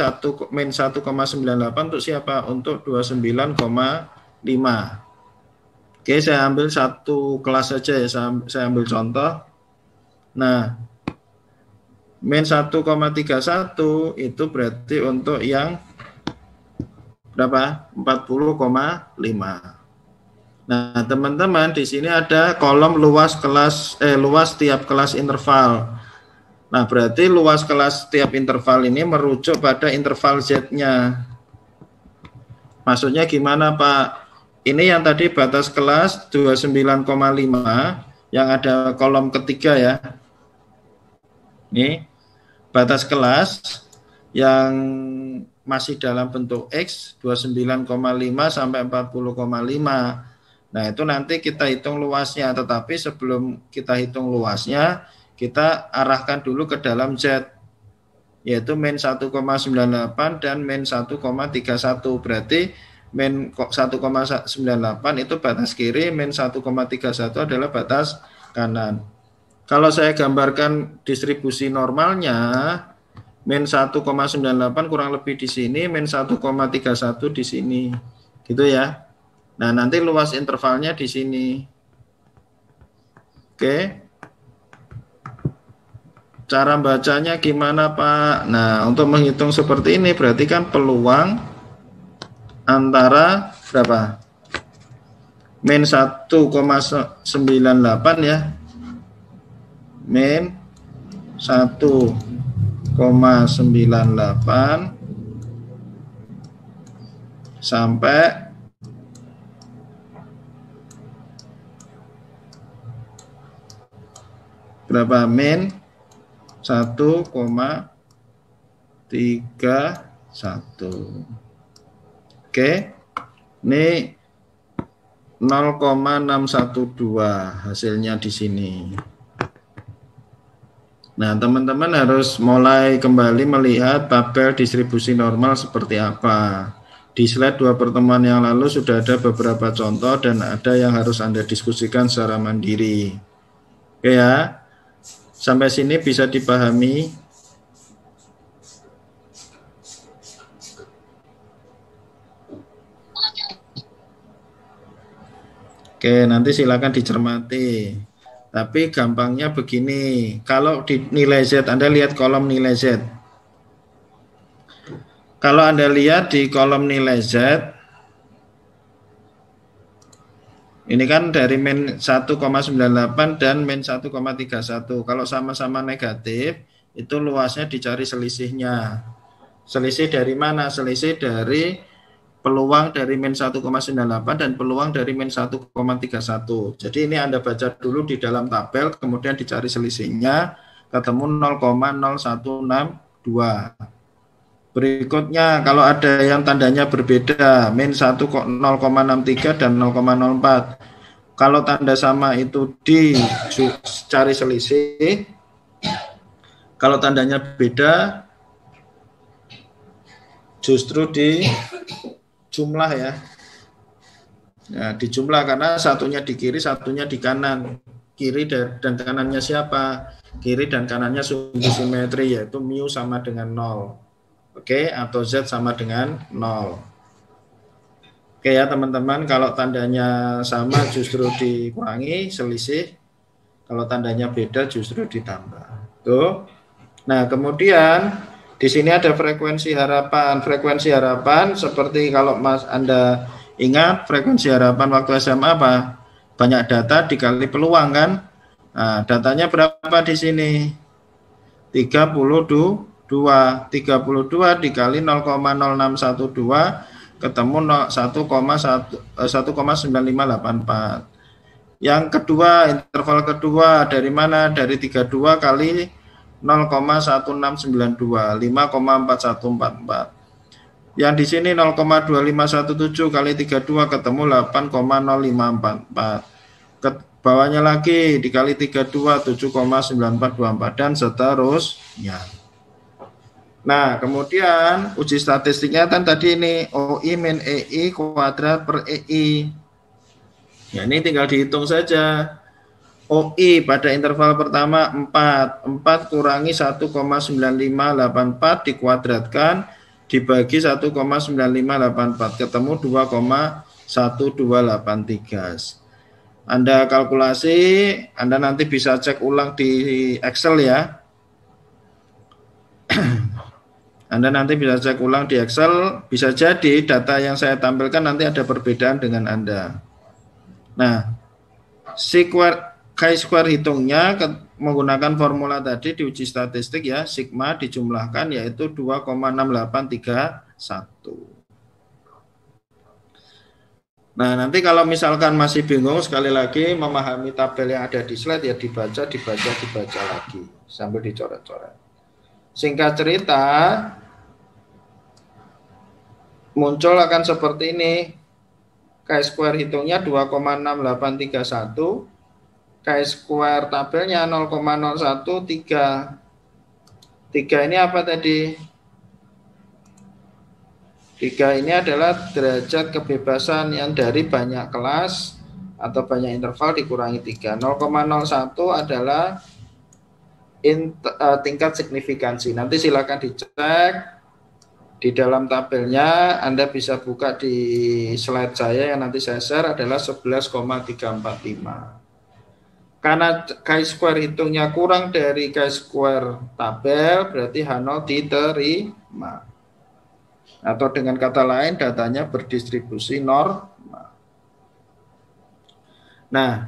min 1,98 untuk siapa? Untuk 29,5. Oke, saya ambil satu kelas saja ya, saya ambil contoh. Nah, min 1,31 itu berarti untuk yang berapa? 40,5. Nah, teman-teman, di sini ada kolom luas tiap kelas interval. Nah, berarti luas kelas tiap interval ini merujuk pada interval Z-nya. Maksudnya gimana, Pak? Ini yang tadi batas kelas 29,5 yang ada kolom ketiga ya. Ini batas kelas yang masih dalam bentuk X 29,5 sampai 40,5. Nah, itu nanti kita hitung luasnya, tetapi sebelum kita hitung luasnya, kita arahkan dulu ke dalam Z, yaitu min 1,98 dan min 1,31. Berarti min 1,98 itu batas kiri, min 1,31 adalah batas kanan. Kalau saya gambarkan distribusi normalnya, min 1,98 kurang lebih di sini, min 1,31 di sini. Gitu ya. Nah, nanti luas intervalnya di sini. Oke. Cara bacanya gimana, Pak? Nah, untuk menghitung seperti ini berarti kan peluang antara berapa? Min 1,98 ya. Min 1,98 sampai berapa? Min 1,31. Oke. Ini 0,612 hasilnya di sini. Nah, teman-teman harus mulai kembali melihat tabel distribusi normal seperti apa. Di slide 2 pertemuan yang lalu sudah ada beberapa contoh dan ada yang harus Anda diskusikan secara mandiri. Oke ya. Sampai sini bisa dipahami? Oke, nanti silakan dicermati. Tapi gampangnya begini, kalau di nilai Z, Anda lihat kolom nilai Z. Kalau Anda lihat di kolom nilai Z, ini kan dari min 1,98 dan min 1,31. Kalau sama-sama negatif, itu luasnya dicari selisihnya. Selisih dari mana? Selisih dari peluang dari min 1,98 dan peluang dari min 1,31. Jadi ini Anda baca dulu di dalam tabel, kemudian dicari selisihnya, ketemu 0,0162. Berikutnya, kalau ada yang tandanya berbeda, min 0,63 dan 0,04. Kalau tanda sama itu dicari selisih. Kalau tandanya beda, justru di jumlah ya. Nah, di jumlah karena satunya di kiri, satunya di kanan. Kiri dan kanannya siapa? Kiri dan kanannya sumbu simetri, yaitu mu sama dengan 0. Oke, atau Z sama dengan 0. Oke ya teman-teman, kalau tandanya sama justru dikurangi selisih. Kalau tandanya beda justru ditambah. Tuh. Nah, kemudian di sini ada frekuensi harapan. Frekuensi harapan seperti kalau Anda ingat frekuensi harapan waktu SMA apa? Banyak data dikali peluang kan? Nah, datanya berapa di sini? 32 dikali 0,0612 ketemu 1,9584. Yang kedua, interval kedua dari mana? Dari 32 kali 0,1692, 5,4144. Yang di sini 0,2517 kali 32 ketemu 8,0544. Bawahnya lagi dikali 32 7,9424 dan seterusnya. Nah, kemudian uji statistiknya kan tadi ini OI min EI kuadrat per EI. Ya, ini tinggal dihitung saja. OI pada interval pertama 4 kurangi 1,9584 dikuadratkan dibagi 1,9584 ketemu 2,1283. Anda kalkulasi, Anda nanti bisa cek ulang di Excel ya. Anda nanti bisa cek ulang di Excel, bisa jadi data yang saya tampilkan nanti ada perbedaan dengan Anda. Nah, chi-square hitungnya menggunakan formula tadi di uji statistik ya, sigma dijumlahkan yaitu 2,6831. Nah, nanti kalau misalkan masih bingung, sekali lagi memahami tabel yang ada di slide ya dibaca lagi sambil dicoret-coret. Singkat cerita, muncul akan seperti ini. Chi-square hitungnya 2,6831. Chi-square tabelnya 0,013. 3 ini apa tadi? 3 ini adalah derajat kebebasan yang dari banyak kelas atau banyak interval dikurangi 3. 0,01 adalah tingkat signifikansi. Nanti silakan dicek di dalam tabelnya. Anda bisa buka di slide saya yang nanti saya share adalah 11,345. Karena chi-square hitungnya kurang dari chi-square tabel, berarti H0 diterima. Atau dengan kata lain datanya berdistribusi normal. Nah,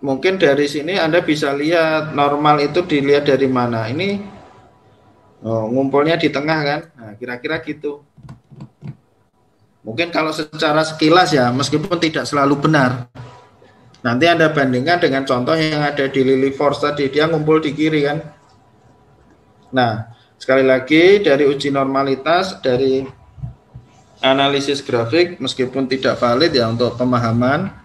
mungkin dari sini Anda bisa lihat normal itu dilihat dari mana. Ini ngumpulnya di tengah kan. Nah, kira-kira gitu. Mungkin kalau secara sekilas ya, meskipun tidak selalu benar. Nanti Anda bandingkan dengan contoh yang ada di Lily Force tadi, dia ngumpul di kiri kan. Nah, sekali lagi dari uji normalitas, dari analisis grafik, meskipun tidak valid ya untuk pemahaman.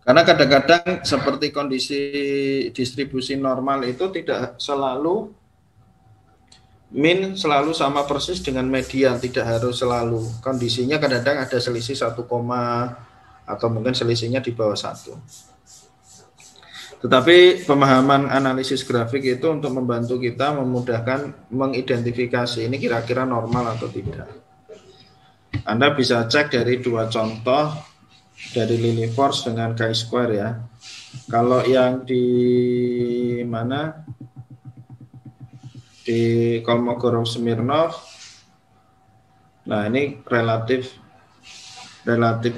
Karena kadang-kadang seperti kondisi distribusi normal itu tidak selalu min selalu sama persis dengan median, tidak harus selalu. Kondisinya kadang-kadang ada selisih 1, atau mungkin selisihnya di bawah 1. Tetapi pemahaman analisis grafik itu untuk membantu kita memudahkan mengidentifikasi ini kira-kira normal atau tidak. Anda bisa cek dari 2 contoh dari Lily Force dengan chi-square ya. Kalau yang di mana? Di Kolmogorov-Smirnov. Nah, ini relatif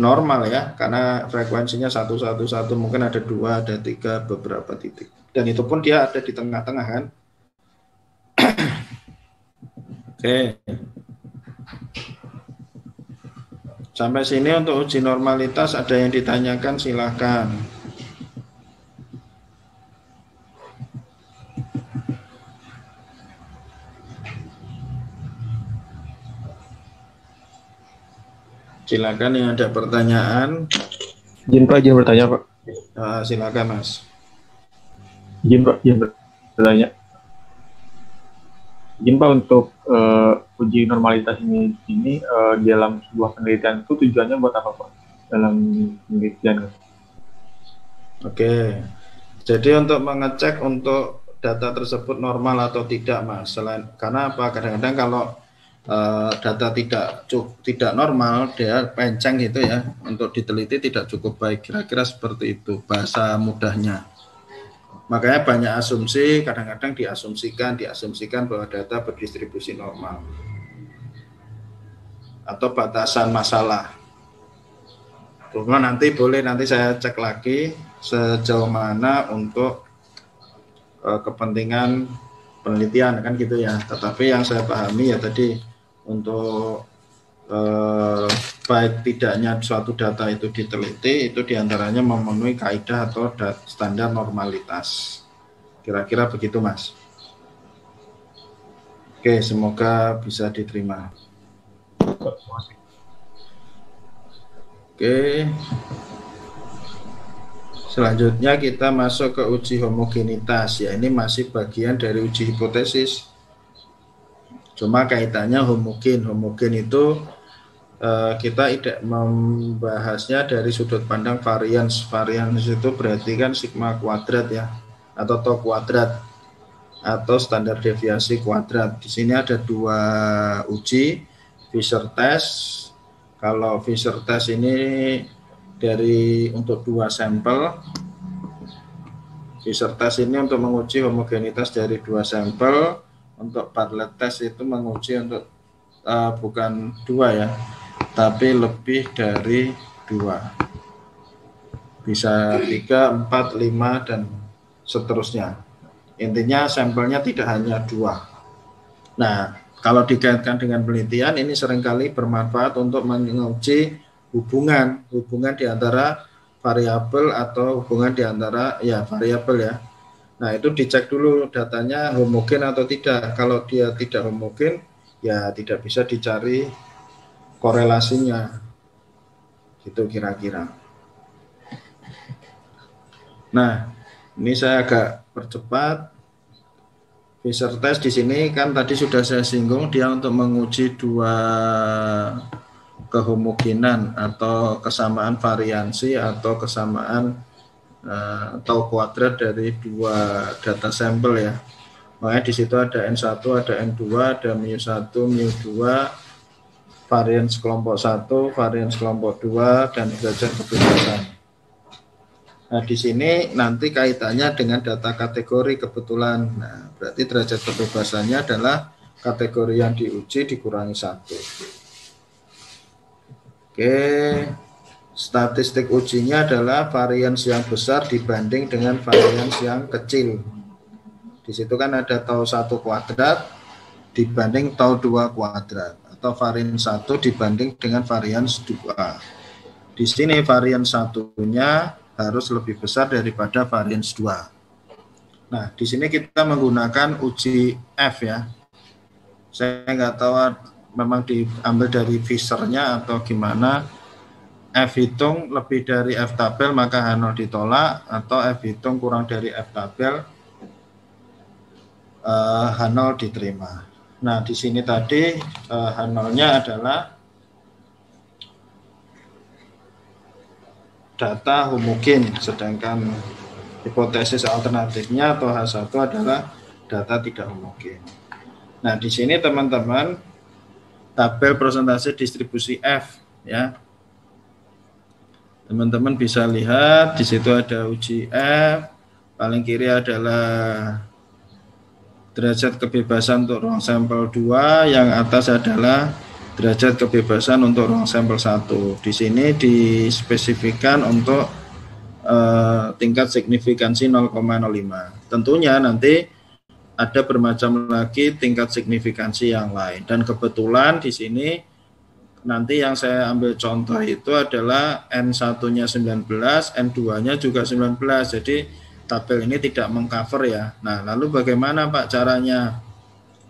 normal ya, karena frekuensinya 111, mungkin ada 2, ada 3 beberapa titik. Dan itu pun dia ada di tengah-tengah kan. Oke. Sampai sini untuk uji normalitas ada yang ditanyakan silahkan. Silakan yang ada pertanyaan. Izin Pak, izin bertanya Pak. Silakan Mas. Izin Pak, izin bertanya. Izin Pak, untuk uji normalitas ini dalam sebuah penelitian itu tujuannya buat apa Pak? Dalam penelitian. Oke. Jadi untuk mengecek untuk data tersebut normal atau tidak Mas. Karena apa? Kadang-kadang kalau data tidak normal, dia penceng gitu ya, untuk diteliti tidak cukup baik, kira-kira seperti itu bahasa mudahnya. Makanya banyak asumsi, kadang-kadang diasumsikan bahwa data berdistribusi normal atau batasan masalah. Cuma nanti saya cek lagi sejauh mana untuk kepentingan penelitian kan gitu ya. Tetapi yang saya pahami ya tadi, untuk baik tidaknya suatu data itu diteliti, itu diantaranya memenuhi kaidah atau standar normalitas. Kira-kira begitu Mas. Oke, semoga bisa diterima. Oke, Selanjutnya kita masuk ke uji homogenitas. Ya, ini masih bagian dari uji hipotesis. Cuma kaitannya homogen. Homogen itu kita tidak membahasnya dari sudut pandang varians. Varians itu berarti kan sigma kuadrat ya, atau tau kuadrat, atau standar deviasi kuadrat. Di sini ada dua uji, Fisher test. Kalau Fisher test ini untuk dua sampel. Fisher test ini untuk menguji homogenitas dari dua sampel. Untuk Bartlett test itu menguji untuk bukan dua ya, tapi lebih dari dua. Bisa 3, 4, 5 dan seterusnya. Intinya sampelnya tidak hanya dua. Nah, kalau dikaitkan dengan penelitian ini seringkali bermanfaat untuk menguji hubungan di antara variabel atau hubungan di antara variabel ya. Nah, itu dicek dulu datanya homogen atau tidak. Kalau dia tidak homogen, ya tidak bisa dicari korelasinya. Gitu kira-kira. Nah, ini saya agak percepat. Fisher test di sini kan tadi sudah saya singgung, dia untuk menguji dua kehomogenan atau kesamaan variansi atau kesamaan tau kuadrat dari dua data sampel ya. Makanya di situ ada N1, ada N2, ada mu1, mu2, varians kelompok 1, varians kelompok 2 dan derajat kebebasan. Nah, di sini nanti kaitannya dengan data kategori kebetulan. Nah, berarti derajat kebebasannya adalah kategori yang diuji dikurangi 1. Oke. Statistik ujinya adalah varians yang besar dibanding dengan varians yang kecil. Di situ kan ada tau 1 kuadrat dibanding tau 2 kuadrat, atau varians 1 dibanding dengan varians 2. Di sini varians 1-nya harus lebih besar daripada varians 2. Nah, di sini kita menggunakan uji F ya. Saya nggak tahu memang diambil dari Fisher-nya atau gimana. F hitung lebih dari F tabel maka H0 ditolak, atau F hitung kurang dari F tabel H0 diterima. Nah, di sini tadi H0-nya adalah data homogen, sedangkan hipotesis alternatifnya atau H1 adalah data tidak homogen. Nah, di sini teman-teman tabel persentase distribusi F ya. Teman-teman bisa lihat di situ ada uji F, paling kiri adalah derajat kebebasan untuk ruang sampel 2, yang atas adalah derajat kebebasan untuk ruang sampel 1. Di sini dispesifikan untuk tingkat signifikansi 0,05. Tentunya nanti ada bermacam lagi tingkat signifikansi yang lain, dan kebetulan di sini nanti yang saya ambil contoh itu adalah N1-nya 19, N2-nya juga 19. Jadi tabel ini tidak mengcover ya. Nah, lalu bagaimana Pak caranya?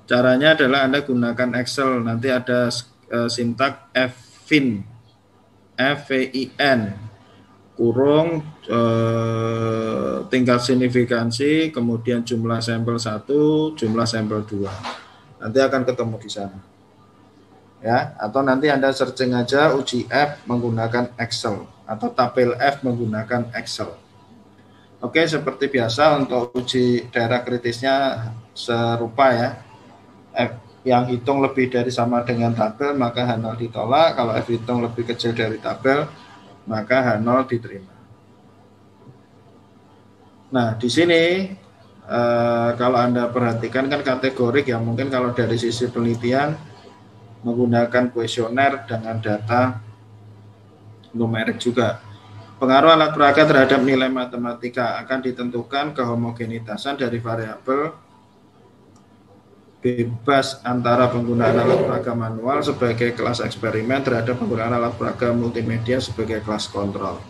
Caranya adalah Anda gunakan Excel. Nanti ada sintak FVIN, FVIN, kurung tingkat signifikansi, kemudian jumlah sampel 1, jumlah sampel 2. Nanti akan ketemu di sana. Ya, atau nanti Anda searching aja uji F menggunakan Excel atau tabel F menggunakan Excel. Oke, seperti biasa untuk uji daerah kritisnya serupa ya. F yang hitung lebih dari sama dengan tabel maka H0 ditolak, kalau F hitung lebih kecil dari tabel maka H0 diterima. Nah, di sini kalau Anda perhatikan kan kategorik ya, mungkin kalau dari sisi penelitian menggunakan kuesioner dengan data numerik juga. Pengaruh alat peraga terhadap nilai matematika akan ditentukan kehomogenitasan dari variabel bebas antara penggunaan alat peraga manual sebagai kelas eksperimen terhadap penggunaan alat peraga multimedia sebagai kelas kontrol.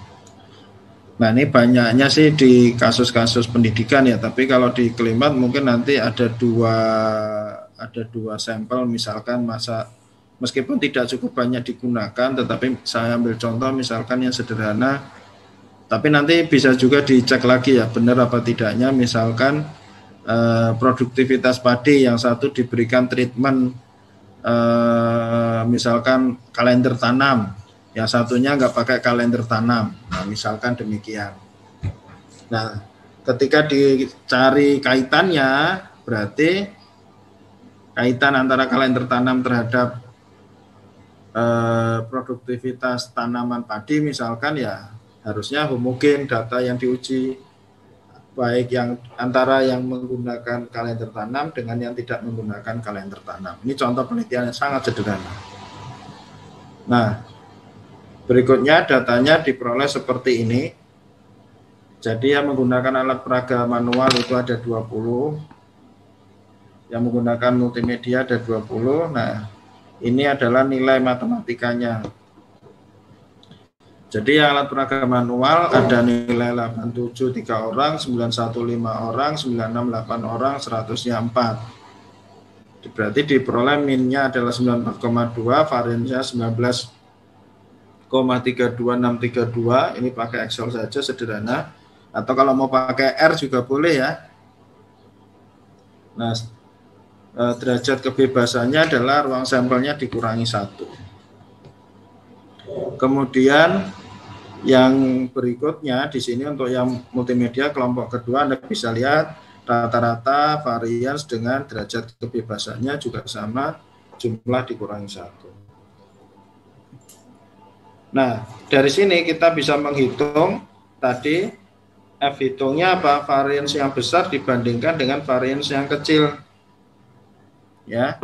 Nah, ini banyaknya sih di kasus-kasus pendidikan ya, tapi kalau di Klimat mungkin nanti ada dua sampel, misalkan meskipun tidak cukup banyak digunakan, tetapi saya ambil contoh misalkan yang sederhana, Tapi nanti bisa juga dicek lagi ya, benar apa tidaknya. Misalkan produktivitas padi yang satu diberikan treatment misalkan kalender tanam, yang satunya nggak pakai kalender tanam. Nah, misalkan demikian. Nah, ketika dicari kaitannya, berarti kaitan antara kalender tanam terhadap produktivitas tanaman padi misalkan ya harusnya homogen data yang diuji, baik yang antara yang menggunakan kalender tanam dengan yang tidak menggunakan kalender tanam. Ini contoh penelitian yang sangat sederhana. Nah, berikutnya datanya diperoleh seperti ini. Jadi yang menggunakan alat peraga manual itu ada 20, yang menggunakan multimedia ada 20. Nah, ini adalah nilai matematikanya. Jadi alat peraga manual ada nilai 87 3 orang, 915 orang, 968 orang, 100-nya 4. Berarti diperoleh minnya adalah 94,2, variannya 19,32632. Ini pakai Excel saja sederhana. Atau kalau mau pakai R juga boleh ya. Nah, derajat kebebasannya adalah ruang sampelnya dikurangi 1. Kemudian yang berikutnya di sini untuk yang multimedia kelompok kedua Anda bisa lihat rata-rata varians dengan derajat kebebasannya juga sama, jumlah dikurangi 1. Nah, dari sini kita bisa menghitung tadi F hitungnya apa? Varians yang besar dibandingkan dengan varians yang kecil. Ya.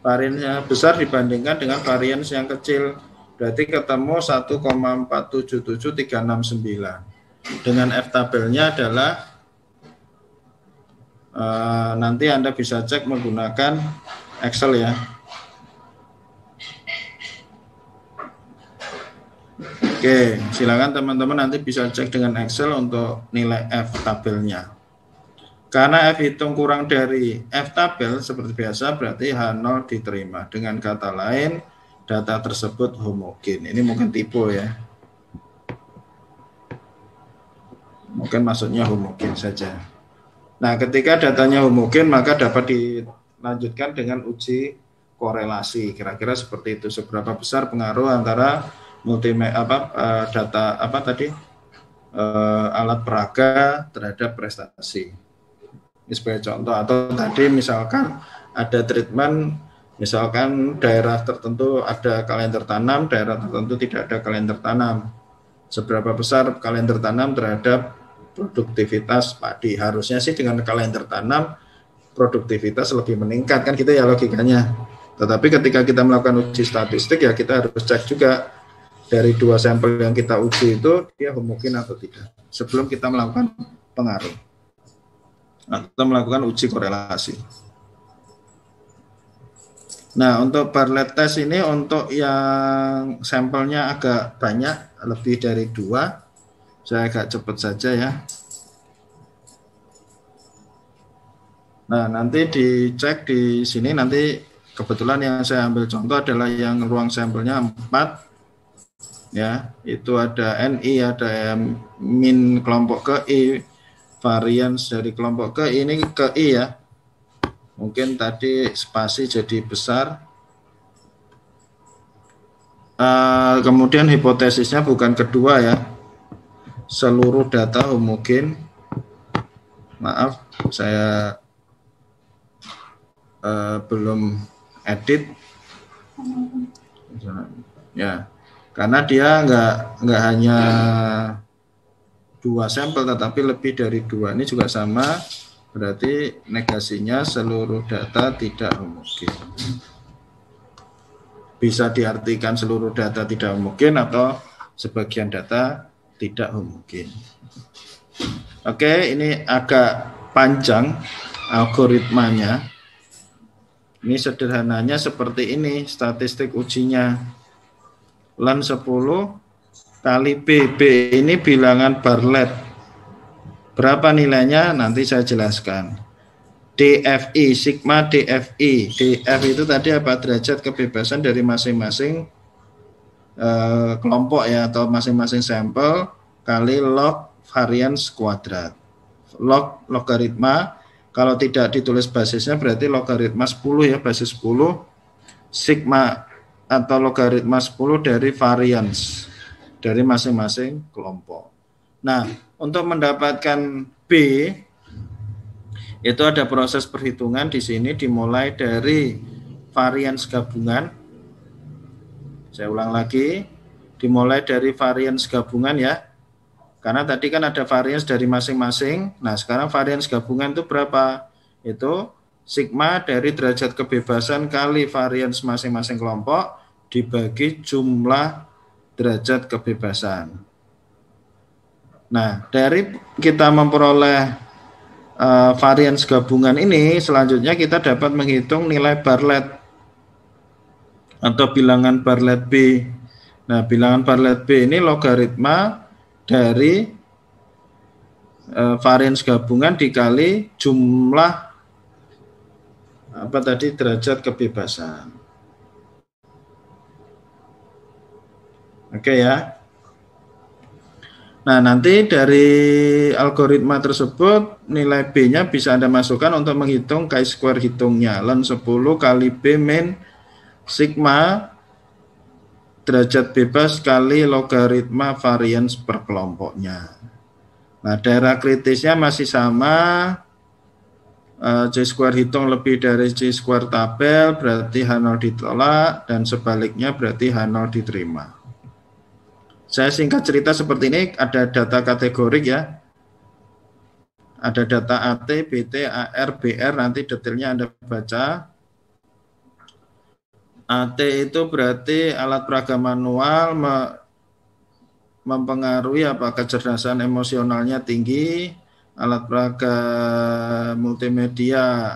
Varians yang besar dibandingkan dengan varians yang kecil. Berarti ketemu 1,477369. Dengan F tabelnya adalah nanti Anda bisa cek menggunakan Excel ya. Oke, silakan teman-teman nanti bisa cek dengan Excel untuk nilai F tabelnya. Karena F hitung kurang dari F tabel seperti biasa berarti H0 diterima. Dengan kata lain data tersebut homogen. Ini mungkin tipe ya. Mungkin maksudnya homogen saja. Nah, ketika datanya homogen maka dapat dilanjutkan dengan uji korelasi. Kira-kira seperti itu. Seberapa besar pengaruh antara data alat peraga terhadap prestasi. Ini sebagai contoh. Atau tadi misalkan ada treatment. Misalkan daerah tertentu ada kalender tanam, daerah tertentu tidak ada kalender tanam. Seberapa besar kalender tanam terhadap produktivitas padi? Harusnya sih dengan kalender tanam produktivitas lebih meningkat kan gitu ya logikanya. Tetapi ketika kita melakukan uji statistik ya kita harus cek juga dari 2 sampel yang kita uji itu dia homogen atau tidak sebelum kita melakukan pengaruh atau melakukan uji korelasi. Nah, untuk Bartlett test ini untuk yang sampelnya agak banyak, lebih dari 2. Saya agak cepat saja ya. Nah, nanti dicek di sini, nanti kebetulan yang saya ambil contoh adalah yang ruang sampelnya 4. Ya, itu ada NI, ada min kelompok ke I, varians dari kelompok ke I, ini ke I ya. Mungkin tadi spasi jadi besar. Kemudian hipotesisnya bukan kedua ya. Seluruh data homogen. Maaf, saya belum edit. Ya, karena dia nggak hanya 2 sampel, tetapi lebih dari 2. Ini juga sama. Berarti negasinya seluruh data tidak homogen. Bisa diartikan seluruh data tidak homogen atau sebagian data tidak homogen. Oke, ini agak panjang algoritmanya. Ini sederhananya seperti ini statistik ujinya. Ln 10 kali B. B ini bilangan Bartlett. Berapa nilainya nanti saya jelaskan. DFI, sigma DFI. DF itu tadi apa? Derajat kebebasan dari masing-masing kelompok ya, atau masing-masing sampel kali log varians kuadrat. Logaritma, kalau tidak ditulis basisnya berarti logaritma 10 ya, basis 10 sigma atau logaritma 10 dari varians dari masing-masing kelompok. Nah, untuk mendapatkan B itu ada proses perhitungan di sini dimulai dari varians gabungan. Saya ulang lagi, dimulai dari varians gabungan ya. Karena tadi kan ada varians dari masing-masing. Nah, sekarang varians gabungan itu berapa? Itu sigma dari derajat kebebasan kali varians masing-masing kelompok dibagi jumlah derajat kebebasan. Nah, dari kita memperoleh varians gabungan ini, selanjutnya kita dapat menghitung nilai Bartlett atau bilangan Bartlett B. Nah, bilangan Bartlett B ini logaritma dari varians gabungan dikali jumlah derajat kebebasan. Oke ya. Nah, nanti dari algoritma tersebut nilai B-nya bisa Anda masukkan untuk menghitung chi-square hitungnya. Ln 10 kali B min sigma derajat bebas kali logaritma varians per kelompoknya. Nah, daerah kritisnya masih sama, chi-square hitung lebih dari chi-square tabel, berarti H0 ditolak, dan sebaliknya berarti H0 diterima. Saya singkat cerita seperti ini, ada data kategorik ya. Ada data AT, BT, AR, BR, nanti detailnya Anda baca. AT itu berarti alat peraga manual mempengaruhi kecerdasan emosionalnya tinggi, alat peraga multimedia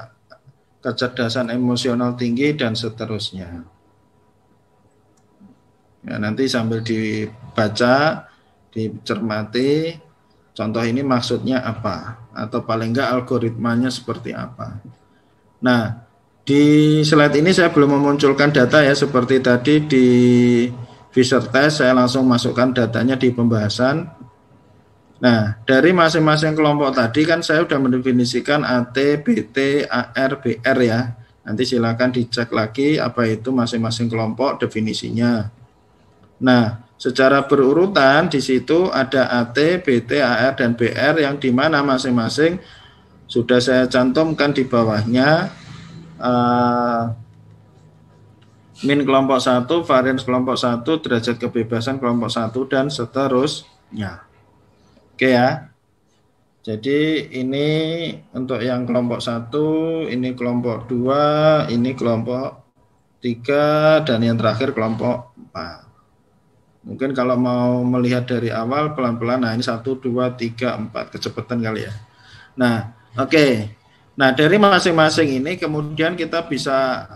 kecerdasan emosional tinggi, dan seterusnya. Ya, nanti sambil dibaca, dicermati, contoh ini maksudnya apa, atau paling enggak algoritmanya seperti apa. Nah, di slide ini saya belum memunculkan data ya, seperti tadi di Fisher Test saya langsung masukkan datanya di pembahasan. Nah, dari masing-masing kelompok tadi kan saya sudah mendefinisikan AT, BT, AR, BR ya. Nanti silakan dicek lagi apa itu masing-masing kelompok definisinya. Nah, secara berurutan di situ ada AT, BT, AR, dan BR yang di mana masing-masing sudah saya cantumkan di bawahnya. Min kelompok 1, varians kelompok 1, derajat kebebasan kelompok 1, dan seterusnya. Oke ya. Jadi ini untuk yang kelompok 1, ini kelompok 2, ini kelompok 3, dan yang terakhir kelompok 4. Mungkin kalau mau melihat dari awal pelan-pelan, nah ini 1, 2, 3, 4, kecepatan kali ya. Nah, oke. Nah, dari masing-masing ini kemudian kita bisa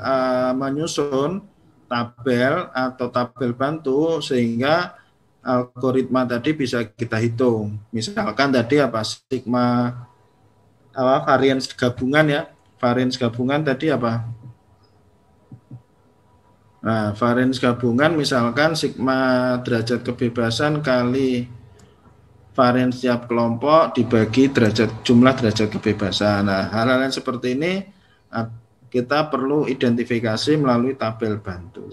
menyusun tabel atau tabel bantu sehingga algoritma tadi bisa kita hitung. Misalkan tadi sigma varians gabungan ya. Varians gabungan tadi apa? Nah, varians gabungan misalkan sigma derajat kebebasan kali varians setiap kelompok dibagi jumlah derajat kebebasan. Nah, hal-hal yang seperti ini kita perlu identifikasi melalui tabel bantu.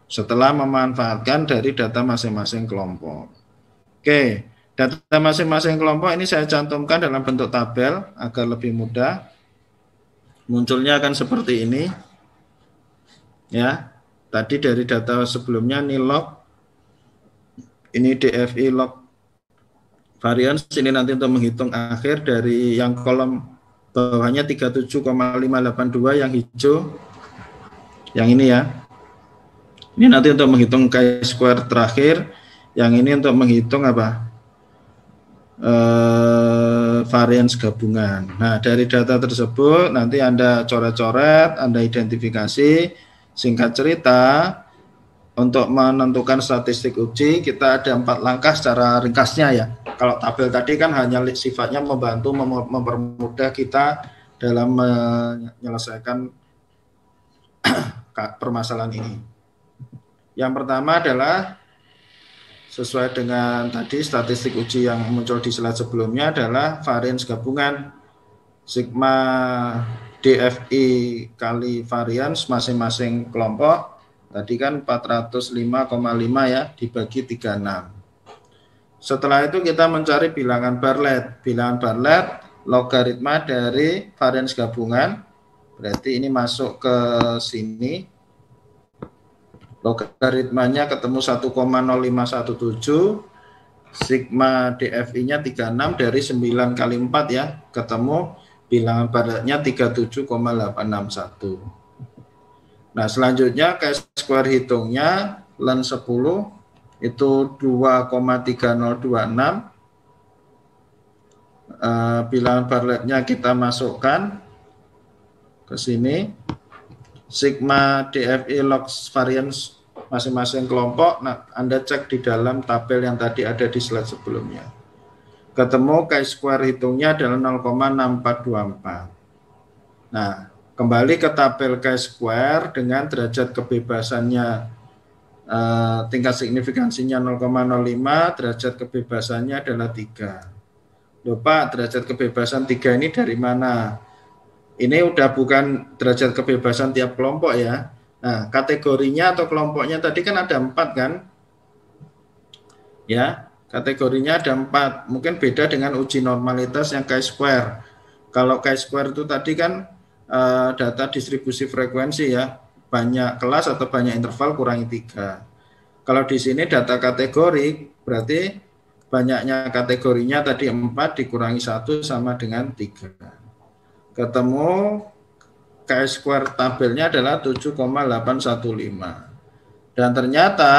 Setelah memanfaatkan dari data masing-masing kelompok. Oke, data masing-masing kelompok ini saya cantumkan dalam bentuk tabel agar lebih mudah. Munculnya akan seperti ini. Ya, tadi dari data sebelumnya ini log, ini DFI log variance, ini nanti untuk menghitung akhir dari yang kolom bawahnya 37,582 yang hijau, yang ini ya. Ini nanti untuk menghitung chi-square terakhir, yang ini untuk menghitung varians gabungan. Nah, dari data tersebut nanti Anda coret-coret, Anda identifikasi. Singkat cerita, untuk menentukan statistik uji, kita ada 4 langkah secara ringkasnya ya. Kalau tabel tadi kan hanya sifatnya membantu, mempermudah kita dalam menyelesaikan permasalahan ini. Yang pertama adalah sesuai dengan tadi statistik uji yang muncul di slide sebelumnya adalah varians gabungan sigma DFI kali varians masing-masing kelompok. Tadi kan 405,5 ya, dibagi 36. Setelah itu kita mencari bilangan Bartlett. Bilangan Bartlett logaritma dari varians gabungan. Berarti ini masuk ke sini. Logaritmanya ketemu 1,0517. Sigma DFI-nya 36 dari 9 kali 4 ya. Ketemu bilangan Bartlett-nya 37,861. Nah, selanjutnya chi-square hitungnya ln 10 itu 2,3026. Bilangan Bartlett-nya kita masukkan ke sini. Sigma DFI log variance masing-masing kelompok. Nah, Anda cek di dalam tabel yang tadi ada di slide sebelumnya. Ketemu chi-square hitungnya adalah 0,6424. Nah, kembali ke tabel chi-square dengan derajat kebebasannya tingkat signifikansinya 0,05, derajat kebebasannya adalah 3. Loh Pak, derajat kebebasan 3 ini dari mana? Ini udah bukan derajat kebebasan tiap kelompok ya. Nah, kategorinya atau kelompoknya tadi kan ada 4 kan? Ya, kategorinya ada 4. Mungkin beda dengan uji normalitas yang chi-square. Kalau chi-square itu tadi kan data distribusi frekuensi ya, banyak kelas atau banyak interval kurangi 3. Kalau di sini data kategori berarti banyaknya kategorinya tadi 4 dikurangi 1 sama dengan 3. Ketemu chi-square tabelnya adalah 7,815. Dan ternyata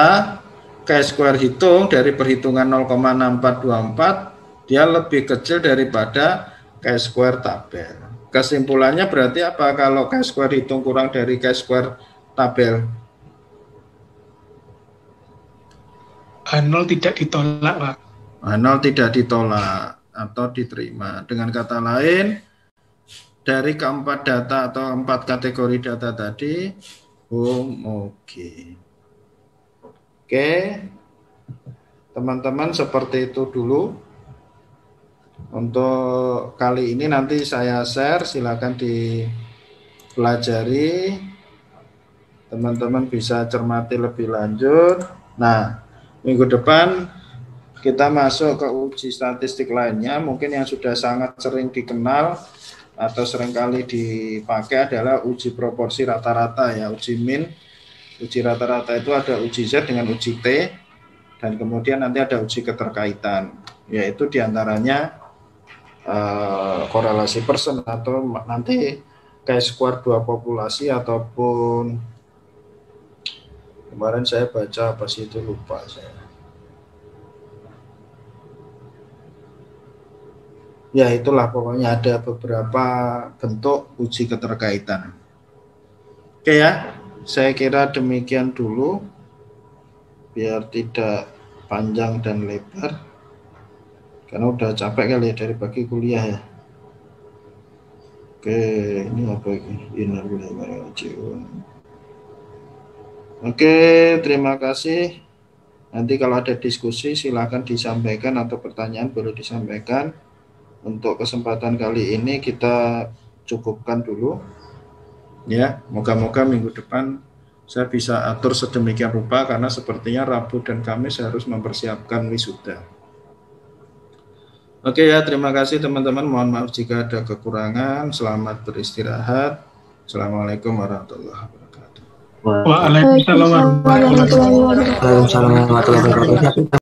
chi-square hitung dari perhitungan 0,6424 dia lebih kecil daripada chi-square tabel. Kesimpulannya berarti apa kalau chi-square hitung kurang dari chi-square tabel? 0 tidak ditolak, Pak. 0 tidak ditolak atau diterima. Dengan kata lain, dari keempat data atau 4 kategori data tadi, homogen. Oke, teman-teman seperti itu dulu. Untuk kali ini nanti saya share, silakan dipelajari. Teman-teman bisa cermati lebih lanjut. Nah, minggu depan kita masuk ke uji statistik lainnya. Mungkin yang sudah sangat sering dikenal atau seringkali dipakai adalah uji proporsi rata-rata ya, uji min. Uji rata-rata itu ada uji Z dengan uji T, dan kemudian nanti ada uji keterkaitan, yaitu diantaranya korelasi persen atau nanti chi-square dua populasi, ataupun kemarin saya baca apa sih itu, lupa saya. Ya itulah pokoknya ada beberapa bentuk uji keterkaitan. Oke ya, saya kira demikian dulu biar tidak panjang dan lebar. Karena udah capek kali ya dari pagi kuliah ya. Oke, ini apa ini? Oke, terima kasih. Nanti kalau ada diskusi silakan disampaikan atau pertanyaan boleh disampaikan. Untuk kesempatan kali ini kita cukupkan dulu. Ya, moga-moga minggu depan saya bisa atur sedemikian rupa karena sepertinya Rabu dan Kamis harus mempersiapkan wisuda. Oke ya, terima kasih teman-teman. Mohon maaf jika ada kekurangan. Selamat beristirahat. Assalamualaikum warahmatullahi wabarakatuh. Waalaikumsalam warahmatullahi wabarakatuh. Waalaikumsalam warahmatullahi wabarakatuh.